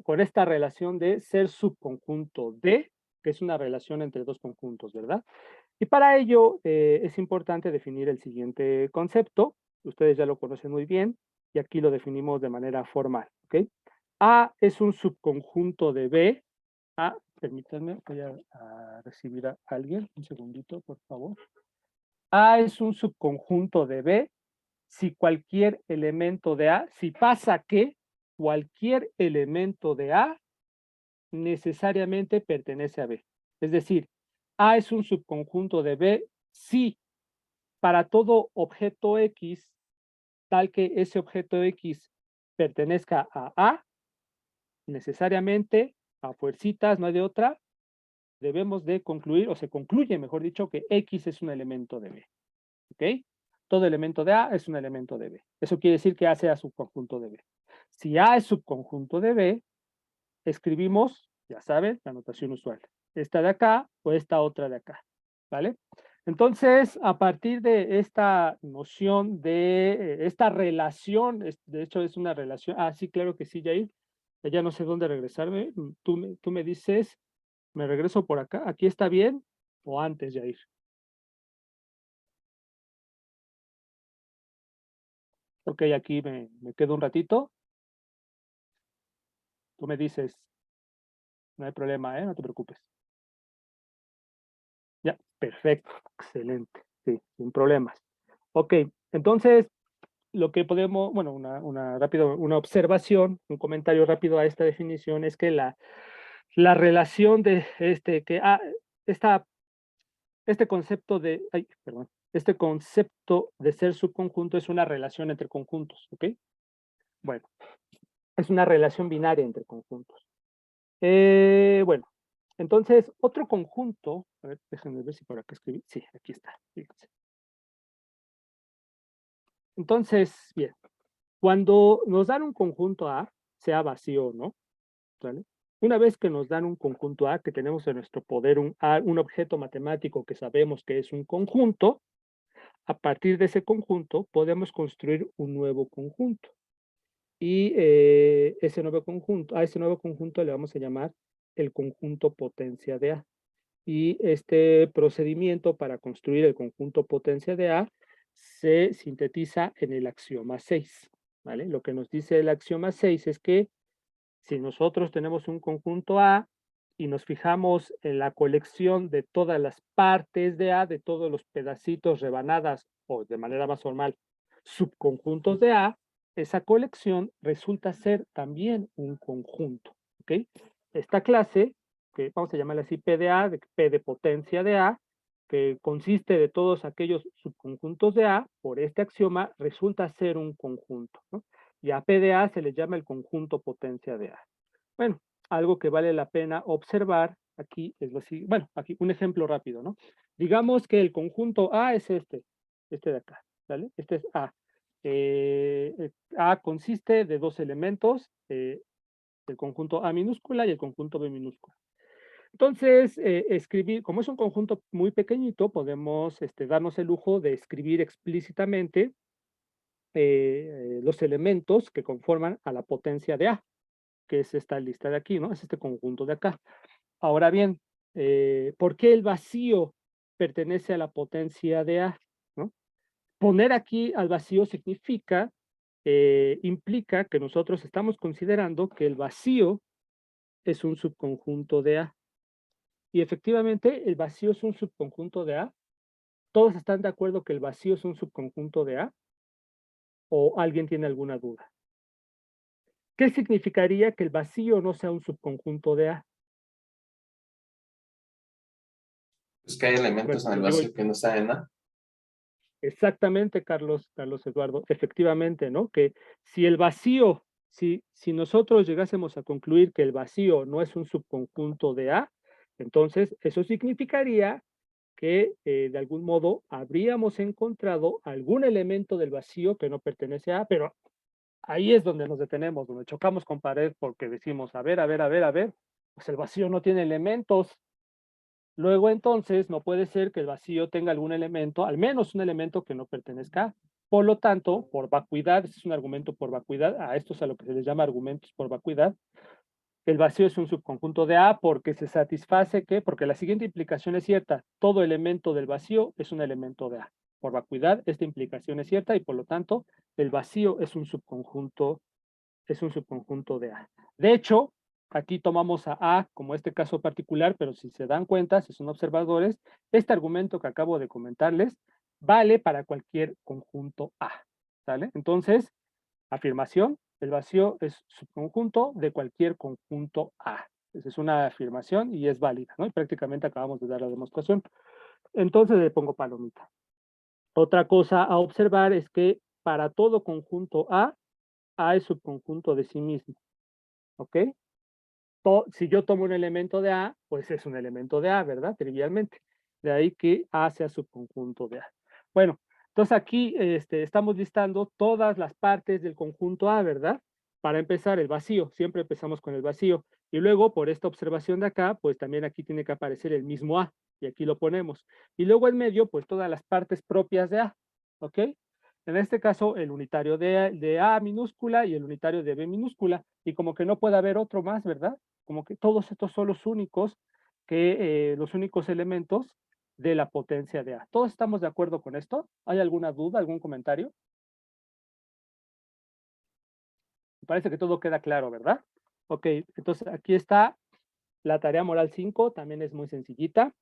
con esta relación de ser subconjunto de, que es una relación entre dos conjuntos, ¿verdad? Y para ello es importante definir el siguiente concepto, ustedes ya lo conocen muy bien, y aquí lo definimos de manera formal, ¿ok? A es un subconjunto de B. A, permítanme, voy a recibir a alguien, un segundito, por favor. A es un subconjunto de B si cualquier elemento de A, si pasa que cualquier elemento de A necesariamente pertenece a B. Es decir, A es un subconjunto de B si para todo objeto X, tal que ese objeto X pertenezca a A, necesariamente, a fuercitas, no hay de otra, debemos de concluir, o se concluye, mejor dicho, que X es un elemento de B. ¿Ok? Todo elemento de A es un elemento de B. Eso quiere decir que A sea subconjunto de B. Si A es subconjunto de B, escribimos, ya saben, la notación usual. Esta de acá o esta otra de acá. ¿Vale? Entonces, a partir de esta noción de esta relación, de hecho es una relación, sí, claro que sí, Jair, ya no sé dónde regresarme, tú me dices, me regreso por acá, ¿aquí está bien o antes, Jair? Ok, aquí me quedo un ratito, tú me dices, no hay problema, no te preocupes. Ya, perfecto, excelente, sí, sin problemas. Ok, entonces, lo que podemos, bueno, una observación, un comentario rápido a esta definición es que la relación de este concepto este concepto de ser subconjunto es una relación entre conjuntos, ¿ok? Bueno, es una relación binaria entre conjuntos. Bueno, entonces, otro conjunto, a ver, déjenme ver si por acá escribí, sí, aquí está, fíjense. Entonces, bien, cuando nos dan un conjunto A, sea vacío o no, ¿vale? Una vez que nos dan un conjunto A, que tenemos en nuestro poder un objeto matemático que sabemos que es un conjunto, a partir de ese conjunto podemos construir un nuevo conjunto. Y a ese nuevo conjunto le vamos a llamar el conjunto potencia de A. Y este procedimiento para construir el conjunto potencia de A se sintetiza en el axioma 6, ¿vale? Lo que nos dice el axioma 6 es que si nosotros tenemos un conjunto A y nos fijamos en la colección de todas las partes de A, de todos los pedacitos, rebanadas o de manera más formal, subconjuntos de A, esa colección resulta ser también un conjunto, ¿ok? Esta clase, que vamos a llamarla así P de A, P de potencia de A, que consiste de todos aquellos subconjuntos de A, por este axioma, resulta ser un conjunto, ¿no? Y a P de A se le llama el conjunto potencia de A. Bueno, algo que vale la pena observar aquí es lo siguiente. Bueno, aquí un ejemplo rápido, ¿no? Digamos que el conjunto A es este de acá, ¿vale? Este es A. A consiste de dos elementos, el conjunto A minúscula y el conjunto B minúscula. Entonces, como es un conjunto muy pequeñito, podemos darnos el lujo de escribir explícitamente los elementos que conforman a la potencia de A, que es esta lista de aquí, ¿no? Es este conjunto de acá. Ahora bien, ¿por qué el vacío pertenece a la potencia de A? ¿No? Poner aquí al vacío significa, implica que nosotros estamos considerando que el vacío es un subconjunto de A. Y efectivamente, el vacío es un subconjunto de A. ¿Todos están de acuerdo que el vacío es un subconjunto de A? ¿O alguien tiene alguna duda? ¿Qué significaría que el vacío no sea un subconjunto de A? Es que hay elementos en el Digo, vacío que no están en A. Exactamente, Carlos Eduardo, efectivamente, ¿no? Que si el vacío, si nosotros llegásemos a concluir que el vacío no es un subconjunto de A, entonces eso significaría que de algún modo habríamos encontrado algún elemento del vacío que no pertenece a A, pero ahí es donde nos detenemos, donde chocamos con pared porque decimos, a ver, pues el vacío no tiene elementos. Luego entonces no puede ser que el vacío tenga algún elemento, al menos un elemento que no pertenezca a. Por lo tanto, por vacuidad, este es un argumento por vacuidad, a esto es a lo que se les llama argumentos por vacuidad, el vacío es un subconjunto de A porque se satisface que, porque la siguiente implicación es cierta, todo elemento del vacío es un elemento de A. Por vacuidad, esta implicación es cierta y por lo tanto, el vacío es un subconjunto de A. De hecho, aquí tomamos a A como este caso particular, pero si se dan cuenta, si son observadores, este argumento que acabo de comentarles vale para cualquier conjunto A. ¿Sale? Entonces, afirmación, el vacío es subconjunto de cualquier conjunto A. Esa es una afirmación y es válida, ¿no? Y prácticamente acabamos de dar la demostración. Entonces le pongo palomita. Otra cosa a observar es que para todo conjunto A es subconjunto de sí mismo. ¿Ok? Si yo tomo un elemento de A, pues es un elemento de A, ¿verdad? Trivialmente. De ahí que A sea subconjunto de A. Bueno, entonces aquí estamos listando todas las partes del conjunto A, ¿verdad? Para empezar, el vacío. Siempre empezamos con el vacío. Y luego, por esta observación de acá, pues también aquí tiene que aparecer el mismo A. Y aquí lo ponemos. Y luego en medio, pues todas las partes propias de A. ¿Ok? En este caso, el unitario de A minúscula y el unitario de B minúscula. Y como que no puede haber otro más, ¿verdad? Como que todos estos son los únicos los únicos elementos de la potencia de A. ¿Todos estamos de acuerdo con esto? ¿Hay alguna duda, algún comentario? Me parece que todo queda claro, ¿verdad? Ok, entonces aquí está la tarea moral 5, también es muy sencillita,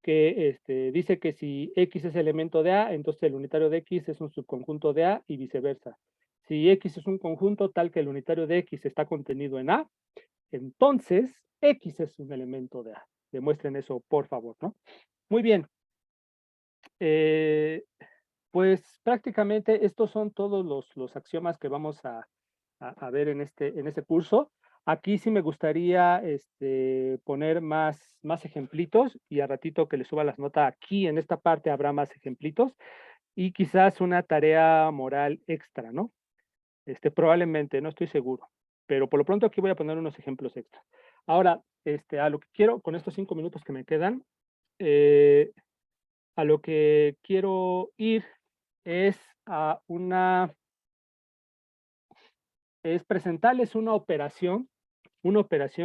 que dice que si X es elemento de A, entonces el unitario de X es un subconjunto de A y viceversa. Si X es un conjunto tal que el unitario de X está contenido en A, entonces X es un elemento de A. Demuestren eso, por favor, ¿no? Muy bien. Pues prácticamente estos son todos los axiomas que vamos a ver en este curso. Aquí sí me gustaría poner más ejemplitos y a ratito que les suba las notas aquí en esta parte habrá más ejemplitos y quizás una tarea moral extra, ¿no? Probablemente, no estoy seguro, pero por lo pronto aquí voy a poner unos ejemplos extra. Ahora, a lo que quiero, con estos 5 minutos que me quedan, a lo que quiero ir es es presentarles una operación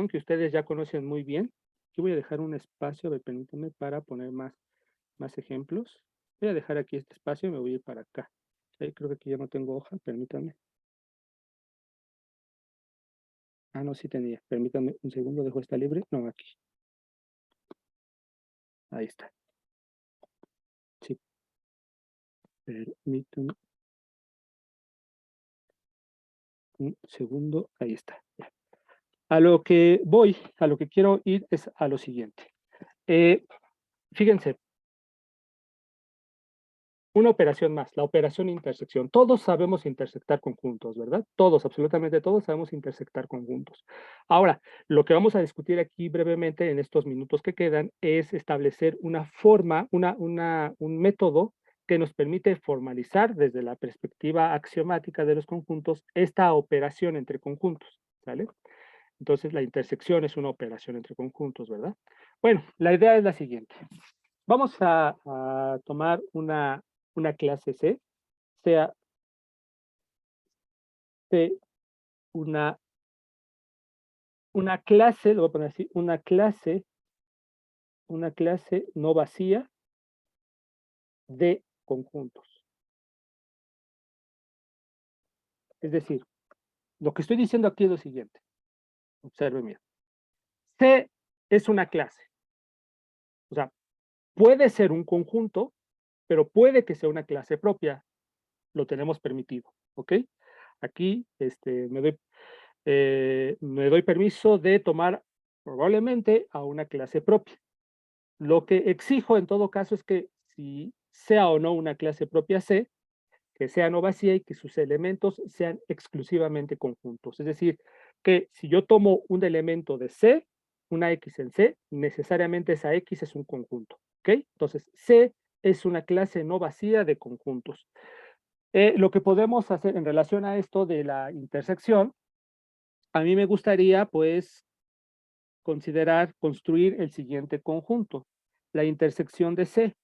que ustedes ya conocen muy bien. Aquí voy a dejar un espacio, a ver, permítanme, para poner más ejemplos. Voy a dejar aquí este espacio y me voy a ir para acá. Creo que aquí ya no tengo hoja, permítanme. Ah, no, sí tenía. Permítanme un segundo, dejo esta libre. No, aquí. Ahí está. Sí. Permítanme un segundo. Ahí está. Ya. A lo que quiero ir es a lo siguiente. Fíjense, una operación más, la operación intersección. Todos sabemos intersectar conjuntos, ¿verdad? Todos, absolutamente todos sabemos intersectar conjuntos. Ahora, lo que vamos a discutir aquí brevemente en estos minutos que quedan es establecer una forma, un método que nos permite formalizar desde la perspectiva axiomática de los conjuntos esta operación entre conjuntos, ¿sale? Entonces, la intersección es una operación entre conjuntos, ¿verdad? Bueno, la idea es la siguiente. Vamos a tomar una clase C, sea C una clase, lo voy a poner así, una clase no vacía de conjuntos. Es decir, lo que estoy diciendo aquí es lo siguiente. Observen bien. C es una clase. O sea, puede ser un conjunto, pero puede que sea una clase propia. Lo tenemos permitido, ¿ok? Aquí me doy permiso de tomar probablemente a una clase propia. Lo que exijo en todo caso es que si sea o no una clase propia C, que sea no vacía y que sus elementos sean exclusivamente conjuntos. Es decir, que si yo tomo un elemento de C, una X en C, necesariamente esa X es un conjunto. ¿Ok? Entonces, C es una clase no vacía de conjuntos. Lo que podemos hacer en relación a esto de la intersección, a mí me gustaría, pues, construir el siguiente conjunto, la intersección de C.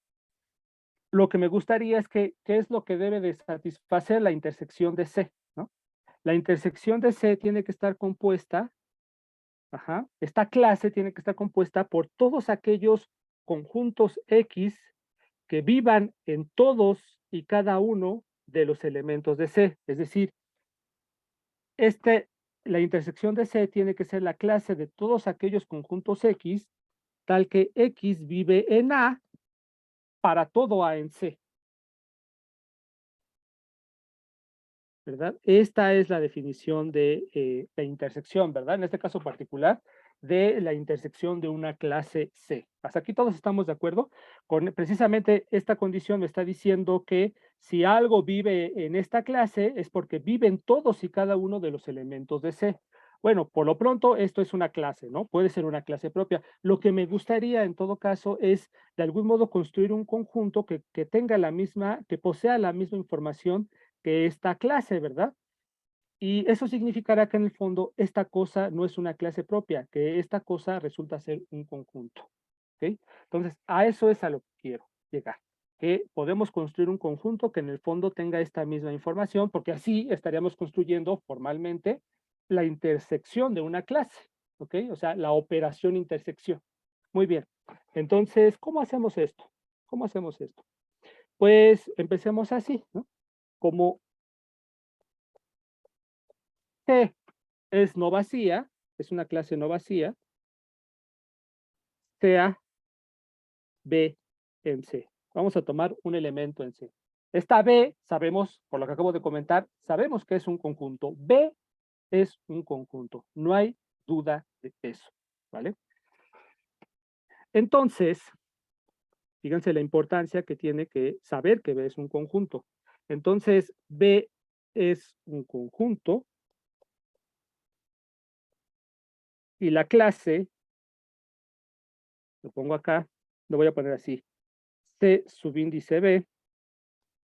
Lo que me gustaría es ¿qué es lo que debe de satisfacer la intersección de C? ¿No? La intersección de C tiene que estar compuesta, esta clase tiene que estar compuesta por todos aquellos conjuntos X que vivan en todos y cada uno de los elementos de C. Es decir, la intersección de C tiene que ser la clase de todos aquellos conjuntos X, tal que X vive en A para todo A en C. ¿Verdad? Esta es la definición de la intersección, ¿verdad? En este caso particular, de la intersección de una clase C. Hasta aquí todos estamos de acuerdo. Precisamente esta condición me está diciendo que si algo vive en esta clase es porque viven todos y cada uno de los elementos de C. Bueno, por lo pronto esto es una clase, ¿no? Puede ser una clase propia. Lo que me gustaría en todo caso es de algún modo construir un conjunto que tenga la misma, que posea la misma información que esta clase, ¿verdad? Y eso significará que en el fondo esta cosa no es una clase propia, que esta cosa resulta ser un conjunto. ¿Ok? Entonces, a eso es a lo que quiero llegar, que podemos construir un conjunto que en el fondo tenga esta misma información, porque así estaríamos construyendo formalmente la intersección de una clase, ¿ok? O sea, la operación intersección. Muy bien. Entonces, ¿cómo hacemos esto? ¿Cómo hacemos esto? Pues empecemos así, ¿no? Como C es no vacía, es una clase no vacía, sea B en C. Vamos a tomar un elemento en C. Esta B, sabemos, por lo que acabo de comentar, sabemos que es un conjunto. B es un conjunto. No hay duda de eso, ¿vale? Entonces, fíjense la importancia que tiene que saber que B es un conjunto. Entonces, B es un conjunto y la clase, lo pongo acá, lo voy a poner así, C subíndice B,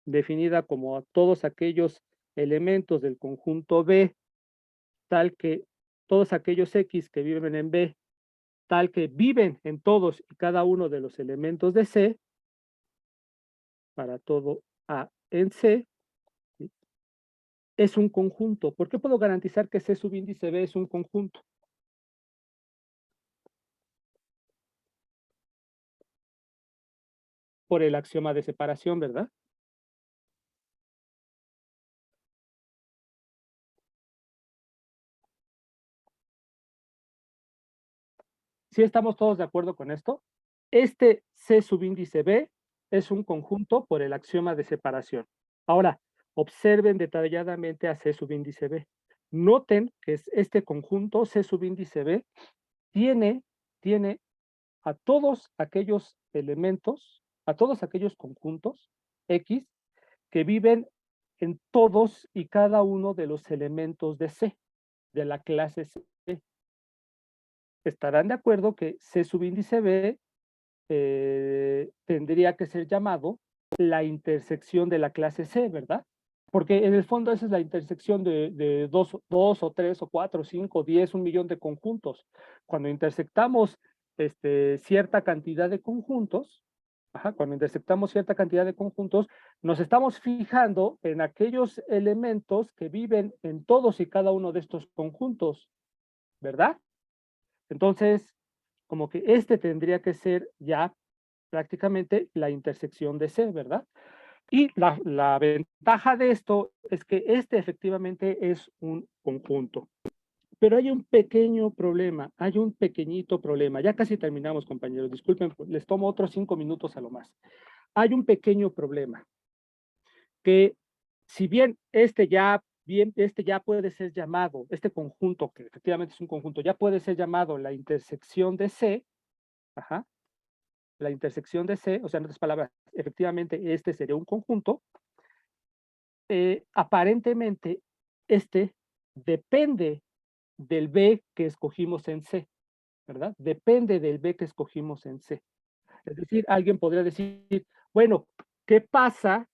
definida como todos aquellos elementos del conjunto B, tal que todos aquellos X que viven en B, tal que viven en todos y cada uno de los elementos de C, para todo A en C, ¿sí? Es un conjunto. ¿Por qué puedo garantizar que C subíndice B es un conjunto? Por el axioma de separación, ¿verdad? ¿Sí estamos todos de acuerdo con esto? Este C subíndice B es un conjunto por el axioma de separación. Ahora, observen detalladamente a C subíndice B. Noten que este conjunto C subíndice B tiene a todos aquellos elementos, a todos aquellos conjuntos X que viven en todos y cada uno de los elementos de C, de la clase C. Estarán de acuerdo que C subíndice B tendría que ser llamado la intersección de la clase C, ¿verdad? Porque en el fondo esa es la intersección de dos o tres o cuatro, cinco, 10, 1 millón de conjuntos. Cuando intersectamos cierta cantidad de conjuntos, cuando intersectamos cierta cantidad de conjuntos, nos estamos fijando en aquellos elementos que viven en todos y cada uno de estos conjuntos, ¿verdad? Entonces, como que tendría que ser ya prácticamente la intersección de C, ¿verdad? Y la ventaja de esto es que efectivamente es un conjunto. Pero hay un pequeño problema, hay un pequeñito problema. Ya casi terminamos, compañeros. Disculpen, les tomo otros 5 minutos a lo más. Hay un pequeño problema, que si bien ya puede ser llamado, este conjunto, que efectivamente es un conjunto, ya puede ser llamado la intersección de C, la intersección de C, o sea, en otras palabras, efectivamente este sería un conjunto, aparentemente este depende del B que escogimos en C, ¿verdad? Depende del B que escogimos en C. Es decir, alguien podría decir, bueno, ¿qué pasa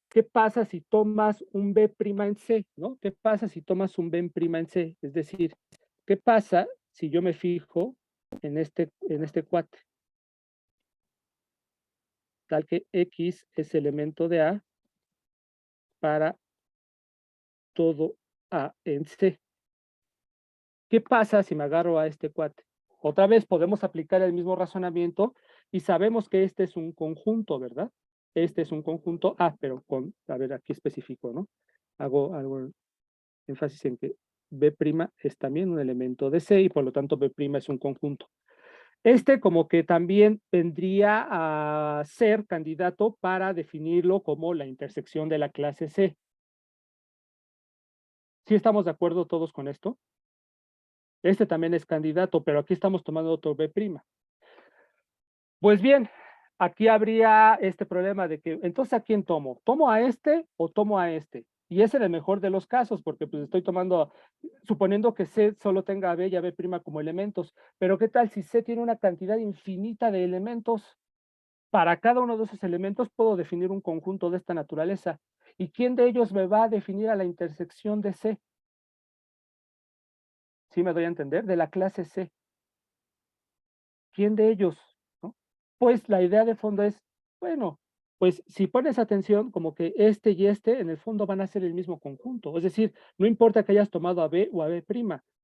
si tomas un B' en C? ¿No? ¿Qué pasa si tomas un B' en C? Es decir, ¿qué pasa si yo me fijo en este cuate? Tal que X es elemento de A para todo A en C. ¿Qué pasa si me agarro a este cuate? Otra vez podemos aplicar el mismo razonamiento y sabemos que este es un conjunto, ¿verdad? Este es un conjunto A, pero a ver, aquí específico, ¿no? Hago énfasis en que B' es también un elemento de C y por lo tanto B' es un conjunto. Este como que también vendría a ser candidato para definirlo como la intersección de la clase C. ¿Sí estamos de acuerdo todos con esto? Este también es candidato, pero aquí estamos tomando otro B'. Pues bien, aquí habría este problema de que, entonces, ¿a quién tomo? ¿Tomo a este o tomo a este? Y ese es el mejor de los casos, porque pues estoy tomando, suponiendo que C solo tenga a B y a B' como elementos, pero ¿qué tal si C tiene una cantidad infinita de elementos? Para cada uno de esos elementos puedo definir un conjunto de esta naturaleza. ¿Y quién de ellos me va a definir a la intersección de C? ¿Sí me doy a entender? De la clase C. ¿Quién de ellos? ¿No? Pues la idea de fondo es, bueno, pues si pones atención, como que este y este en el fondo van a ser el mismo conjunto. Es decir, no importa que hayas tomado a B o a B',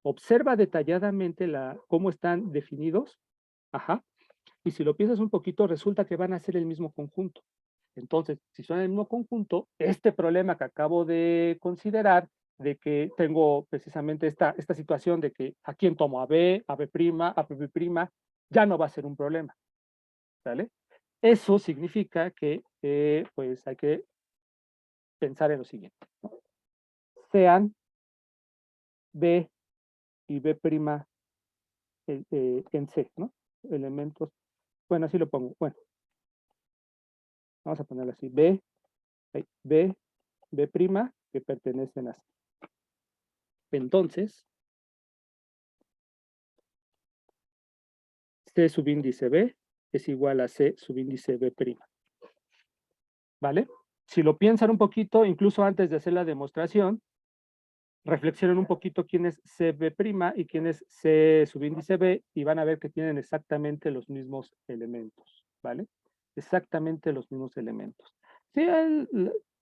observa detalladamente cómo están definidos. Ajá. Y si lo piensas un poquito, resulta que van a ser el mismo conjunto. Entonces, si son el mismo conjunto, este problema que acabo de considerar, de que tengo precisamente esta situación de que a quién tomo, a B, a B', a B', ya no va a ser un problema, ¿sale? Eso significa que pues hay que pensar en lo siguiente, ¿no? Sean B y B' en C, ¿no? Elementos, bueno, así lo pongo, bueno, vamos a ponerlo así, B, B' que pertenecen a C. Entonces, C subíndice B es igual a C subíndice B'. ¿Vale? Si lo piensan un poquito, incluso antes de hacer la demostración, reflexionen un poquito quién es CB' y quién es C subíndice B y van a ver que tienen exactamente los mismos elementos, ¿vale? Exactamente los mismos elementos. Sí,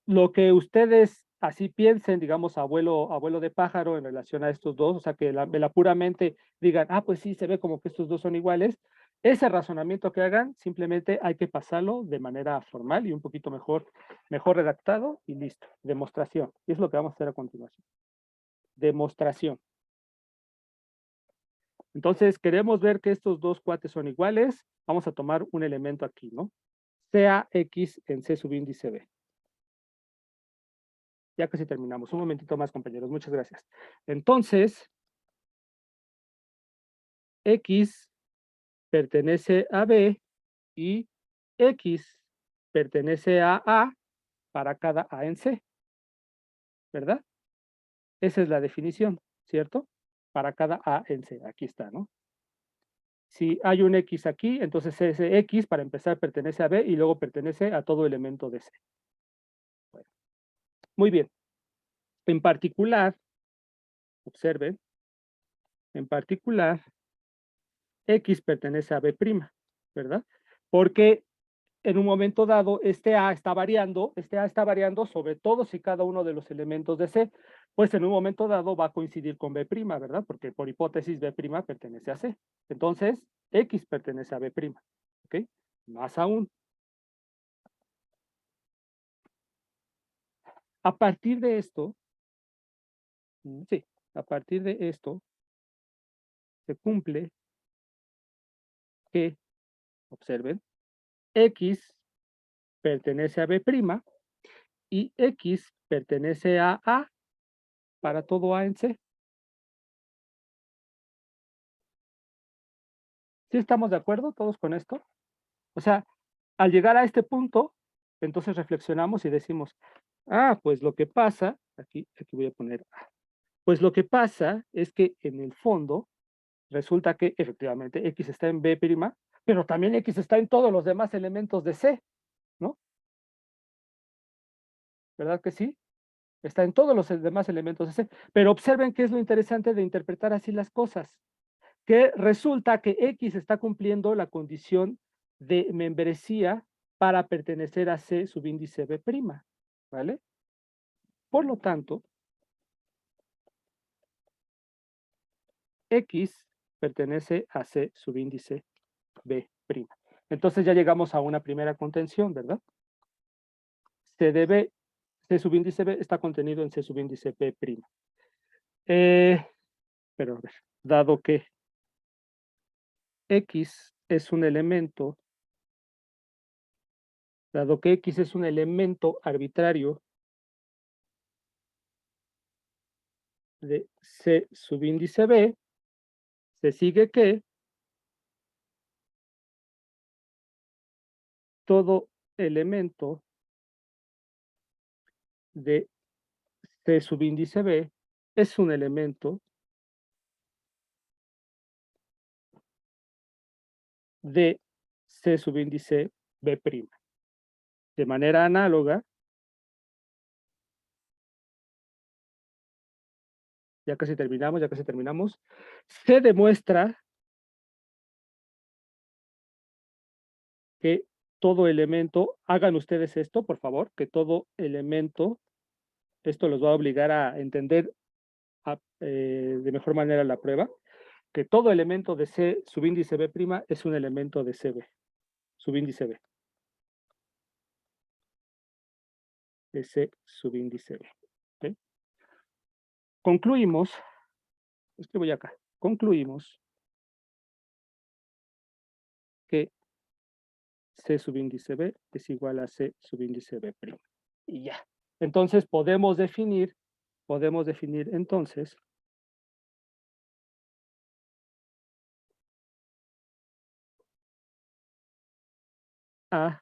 lo que ustedes así piensen, digamos, abuelo de pájaro en relación a estos dos, o sea, que la puramente digan, ah, pues sí, se ve como que estos dos son iguales, ese razonamiento que hagan, simplemente hay que pasarlo de manera formal y un poquito mejor redactado y listo, demostración. Y es lo que vamos a hacer a continuación. Demostración. Entonces, queremos ver que estos dos cuates son iguales. Vamos a tomar un elemento aquí, ¿no? Sea X en C subíndice B. Ya casi terminamos. Un momentito más, compañeros. Muchas gracias. Entonces, X pertenece a B y X pertenece a A para cada A en C, ¿verdad? Esa es la definición, ¿cierto? Para cada A en C. Aquí está, ¿no? Si hay un X aquí, entonces ese X, para empezar, pertenece a B y luego pertenece a todo elemento de C. Bueno, muy bien. En particular, observen, en particular, X pertenece a B', ¿verdad? Porque en un momento dado, este A está variando sobre todos y cada uno de los elementos de C, pues en un momento dado va a coincidir con B', ¿verdad? Porque por hipótesis B' pertenece a C. Entonces, X pertenece a B', ¿ok? Más aún. A partir de esto, sí, a partir de esto, se cumple que, observen, X pertenece a B' y X pertenece a A para todo A en C. ¿Sí estamos de acuerdo todos con esto? O sea, Al llegar a este punto, entonces reflexionamos y decimos, pues lo que pasa, aquí voy a poner, pues lo que pasa es que en el fondo resulta que efectivamente X está en B', pero también X está en todos los demás elementos de C, ¿no? ¿Verdad que sí? Está en todos los demás elementos de C. Pero observen qué es lo interesante de interpretar así las cosas, que resulta que X está cumpliendo la condición de membresía para pertenecer a C subíndice B', ¿vale? Por lo tanto, X pertenece a C subíndice B'. Entonces ya llegamos a una primera contención, ¿verdad? C de B, C subíndice B está contenido en C subíndice B'. Pero a ver, dado que X es un elemento, dado que X es un elemento arbitrario de C subíndice B, se sigue que todo elemento de C subíndice B es un elemento de C subíndice B'. De manera análoga, ya casi terminamos, se demuestra que todo elemento, hagan ustedes esto, por favor, que todo elemento, esto los va a obligar a entender de mejor manera la prueba, que todo elemento de C subíndice B' es un elemento de CB, subíndice B, de C subíndice B. ¿Okay? Concluimos, escribo ya acá, concluimos que C subíndice B es igual a C subíndice B'. Y ya. Entonces podemos definir entonces a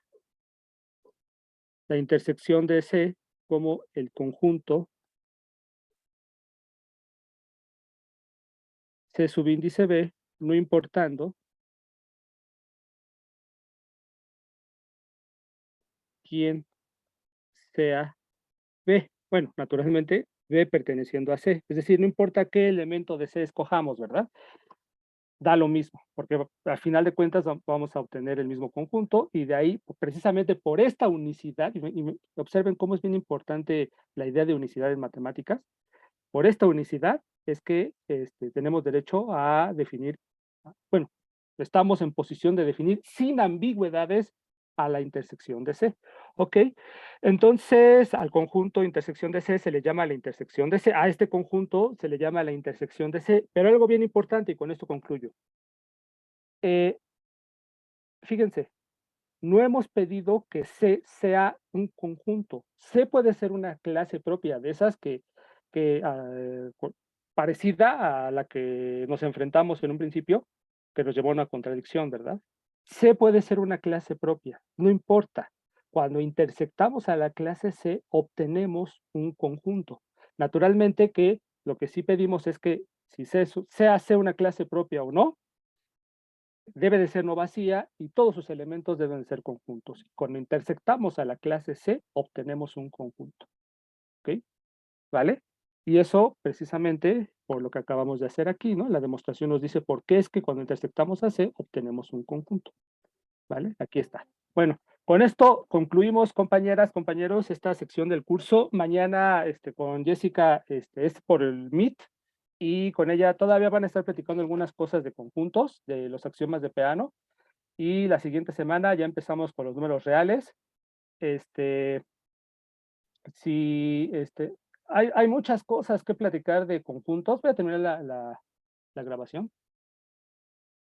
la intersección de C como el conjunto C subíndice B, no importando quién sea B. Bueno, naturalmente B perteneciendo a C. Es decir, no importa qué elemento de C escojamos, ¿verdad? Da lo mismo, porque al final de cuentas vamos a obtener el mismo conjunto y de ahí, precisamente por esta unicidad, y observen cómo es bien importante la idea de unicidad en matemáticas, por esta unicidad es que tenemos derecho a definir, bueno, estamos en posición de definir sin ambigüedades a la intersección de C. ¿Ok? Entonces, al conjunto intersección de C se le llama la intersección de C. A este conjunto se le llama la intersección de C. Pero algo bien importante, y con esto concluyo. Fíjense, no hemos pedido que C sea un conjunto. C puede ser una clase propia de esas parecida a la que nos enfrentamos en un principio, que nos llevó a una contradicción, ¿verdad? C puede ser una clase propia, no importa. Cuando intersectamos a la clase C, obtenemos un conjunto. Naturalmente que lo que sí pedimos es que si sea C una clase propia o no, debe de ser no vacía y todos sus elementos deben ser conjuntos. Cuando intersectamos a la clase C, obtenemos un conjunto. ¿Ok? ¿Vale? Y eso precisamente por lo que acabamos de hacer aquí, ¿no? La demostración nos dice por qué es que cuando intersectamos a C, obtenemos un conjunto. ¿Vale? Aquí está. Bueno, con esto concluimos, compañeras, compañeros, esta sección del curso. Mañana con Jessica es por el Meet y con ella todavía van a estar platicando algunas cosas de conjuntos, de los axiomas de Peano. Y la siguiente semana ya empezamos con los números reales. Sí, hay muchas cosas que platicar de conjuntos. Voy a terminar la grabación.